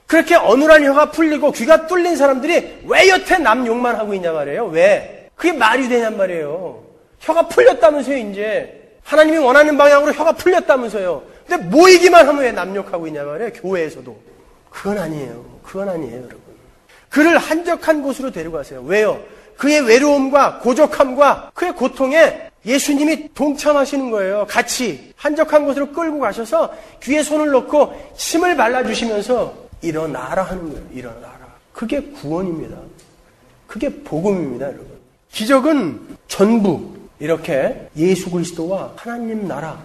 그렇게 어눌한 혀가 풀리고 귀가 뚫린 사람들이 왜 여태 남 욕만 하고 있냐 말이에요. 왜? 그게 말이 되냔 말이에요. 혀가 풀렸다면서요, 이제. 하나님이 원하는 방향으로 혀가 풀렸다면서요. 근데 모이기만 하면 왜 남 욕하고 있냐 말이에요, 교회에서도. 그건 아니에요. 그건 아니에요, 여러분. 그를 한적한 곳으로 데려가세요. 왜요? 그의 외로움과 고적함과 그의 고통에 예수님이 동참하시는 거예요. 같이 한적한 곳으로 끌고 가셔서 귀에 손을 넣고 침을 발라주시면서 일어나라 하는 거예요. 일어나라. 그게 구원입니다. 그게 복음입니다, 여러분. 기적은 전부 이렇게 예수 그리스도와 하나님 나라,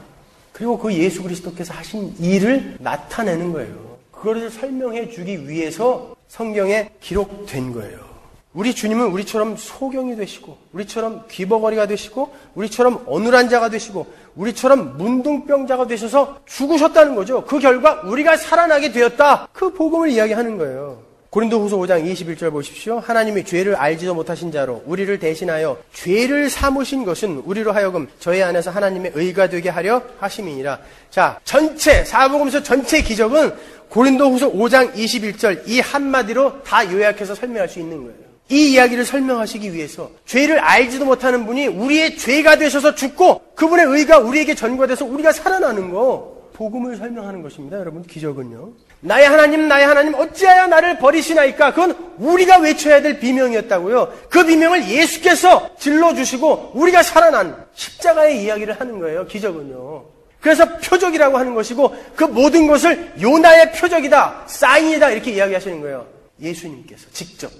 그리고 그 예수 그리스도께서 하신 일을 나타내는 거예요. 그것을 설명해 주기 위해서 성경에 기록된 거예요. 우리 주님은 우리처럼 소경이 되시고, 우리처럼 귀버거리가 되시고, 우리처럼 어눌한 자가 되시고, 우리처럼 문둥병자가 되셔서 죽으셨다는 거죠. 그 결과 우리가 살아나게 되었다. 그 복음을 이야기하는 거예요. 고린도후서 5장 21절 보십시오. 하나님이 죄를 알지도 못하신 자로 우리를 대신하여 죄를 삼으신 것은 우리로 하여금 저희 안에서 하나님의 의가 되게 하려 하심이니라. 자, 전체 사복음서 전체 기적은 고린도후서 5장 21절 이 한마디로 다 요약해서 설명할 수 있는 거예요. 이 이야기를 설명하시기 위해서 죄를 알지도 못하는 분이 우리의 죄가 되셔서 죽고 그분의 의가 우리에게 전가돼서 우리가 살아나는 거, 복음을 설명하는 것입니다. 여러분, 기적은요. 나의 하나님 어찌하여 나를 버리시나이까? 그건 우리가 외쳐야 될 비명이었다고요. 그 비명을 예수께서 질러주시고 우리가 살아난 십자가의 이야기를 하는 거예요. 기적은요. 그래서 표적이라고 하는 것이고 그 모든 것을 요나의 표적이다, 사인이다 이렇게 이야기하시는 거예요. 예수님께서 직접.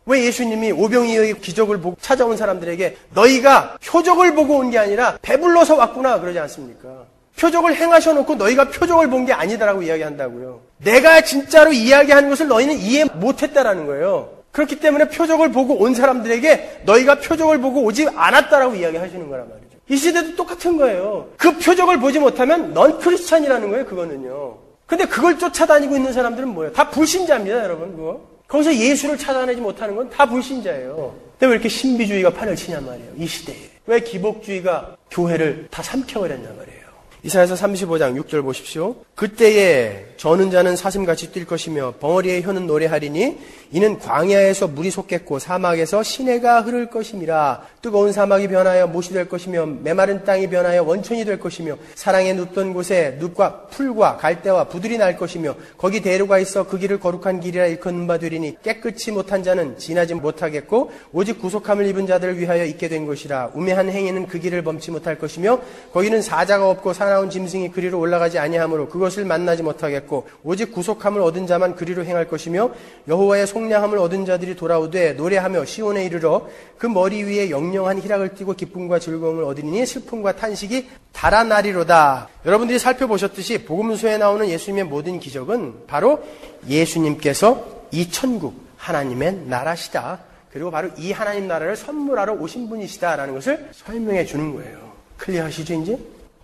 왜 예수님이 오병이어의 기적을 보고 찾아온 사람들에게 너희가 표적을 보고 온 게 아니라 배불러서 왔구나 그러지 않습니까? 표적을 행하셔놓고 너희가 표적을 본 게 아니다라고 이야기한다고요. 내가 진짜로 이야기하는 것을 너희는 이해 못했다라는 거예요. 그렇기 때문에 표적을 보고 온 사람들에게 너희가 표적을 보고 오지 않았다라고 이야기하시는 거란 말이죠. 이 시대도 똑같은 거예요. 그 표적을 보지 못하면 넌 크리스찬이라는 거예요, 그거는요. 근데 그걸 쫓아다니고 있는 사람들은 뭐예요? 다 불신자입니다, 여러분, 그거. 거기서 예수를 찾아내지 못하는 건 다 불신자예요. 근데 왜 이렇게 신비주의가 판을 치냔 말이에요, 이 시대에. 왜 기복주의가 교회를 다 삼켜버렸냔 말이에요. 이사야서 35장 6절 보십시오. 그때에 저는 자는 사슴같이 뛸 것이며 벙어리의 혀는 노래하리니 이는 광야에서 물이 솟겠고 사막에서 시내가 흐를 것임이라. 뜨거운 사막이 변하여 못이 될 것이며 메마른 땅이 변하여 원천이 될 것이며 사랑에 눕던 곳에 눕과 풀과 갈대와 부들이 날 것이며 거기 대로가 있어 그 길을 거룩한 길이라 일컫는 바 되리니 깨끗이 못한 자는 지나지 못하겠고 오직 구속함을 입은 자들을 위하여 있게 된 것이라. 우매한 행위는 그 길을 범치 못할 것이며 거기는 사자가 없고 사람 사나운 짐승이 그리로 올라가지 아니하므로 그것을 만나지 못하겠고 오직 구속함을 얻은 자만 그리로 행할 것이며 여호와의 속량함을 얻은 자들이 돌아오되 노래하며 시온에 이르러 그 머리 위에 영영한 희락을 띠고 기쁨과 즐거움을 얻으리니 슬픔과 탄식이 달아나리로다. 여러분들이 살펴보셨듯이 복음서에 나오는 예수님의 모든 기적은 바로 예수님께서 이 천국 하나님의 나라시다. 그리고 바로 이 하나님 나라를 선물하러 오신 분이시다라는 것을 설명해 주는 거예요. 클리어하시죠 이제?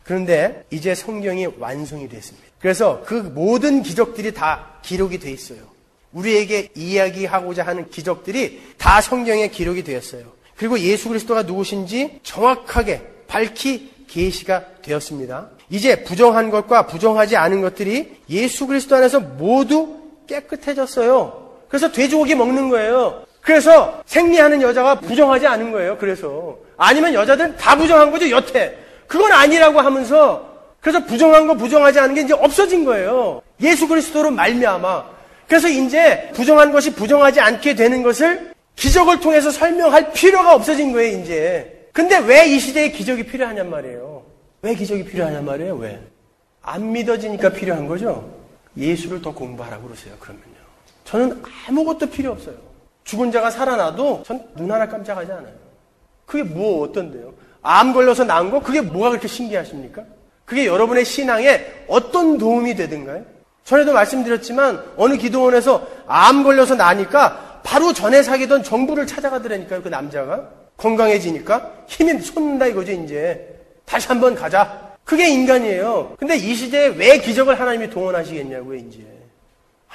그런데 이제 성경이 완성이 됐습니다. 그래서 그 모든 기적들이 다 기록이 돼 있어요. 우리에게 이야기하고자 하는 기적들이 다 성경에 기록이 되었어요. 그리고 예수 그리스도가 누구신지 정확하게 밝히 계시가 되었습니다. 이제 부정한 것과 부정하지 않은 것들이 예수 그리스도 안에서 모두 깨끗해졌어요. 그래서 돼지고기 먹는 거예요. 그래서 생리하는 여자가 부정하지 않은 거예요. 그래서 아니면 여자들은 다 부정한 거죠. 여태 그건 아니라고 하면서 그래서 부정한 거 부정하지 않은 게 이제 없어진 거예요. 예수 그리스도로 말미암아. 그래서 이제 부정한 것이 부정하지 않게 되는 것을 기적을 통해서 설명할 필요가 없어진 거예요. 이제 근데 왜 이 시대에 기적이 필요하냔 말이에요. 왜 기적이 필요하냔 말이에요. 왜? 안 믿어지니까 필요한 거죠. 예수를 더 공부하라고 그러세요. 그러면요. 저는 아무것도 필요 없어요. 죽은 자가 살아나도 전 눈 하나 깜짝하지 않아요. 그게 뭐 어떤데요? 암 걸려서 나은 거? 그게 뭐가 그렇게 신기하십니까? 그게 여러분의 신앙에 어떤 도움이 되든가요? 전에도 말씀드렸지만 어느 기도원에서 암 걸려서 나니까 바로 전에 사귀던 정부를 찾아가더라니까요. 그 남자가 건강해지니까 힘이 솟는다 이거죠. 이제 다시 한번 가자. 그게 인간이에요. 근데 이 시대에 왜 기적을 하나님이 동원하시겠냐고요. 이제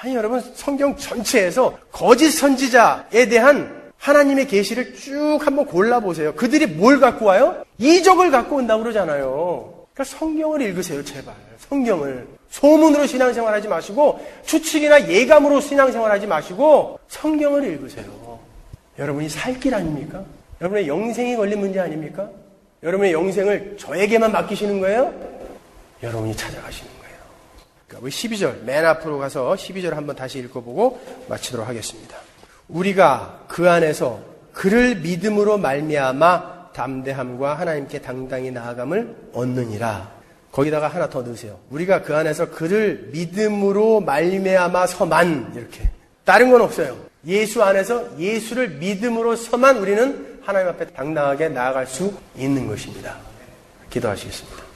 아니 여러분 성경 전체에서 거짓 선지자에 대한 하나님의 계시를 쭉 한번 골라보세요. 그들이 뭘 갖고 와요? 이적을 갖고 온다고 그러잖아요. 그러니까 성경을 읽으세요. 제발. 성경을. 소문으로 신앙생활하지 마시고 추측이나 예감으로 신앙생활하지 마시고 성경을 읽으세요. 여러분이 살 길 아닙니까? 여러분의 영생이 걸린 문제 아닙니까? 여러분의 영생을 저에게만 맡기시는 거예요? 여러분이 찾아가시는 거예요. 그러니까 우리 12절 맨 앞으로 가서 12절 한번 다시 읽어보고 마치도록 하겠습니다. 우리가 그 안에서 그를 믿음으로 말미암아 담대함과 하나님께 당당히 나아감을 얻느니라. 거기다가 하나 더 넣으세요. 우리가 그 안에서 그를 믿음으로 말미암아서만 이렇게. 다른 건 없어요. 예수 안에서 예수를 믿음으로서만 우리는 하나님 앞에 당당하게 나아갈 수 있는 것입니다. 기도하시겠습니다.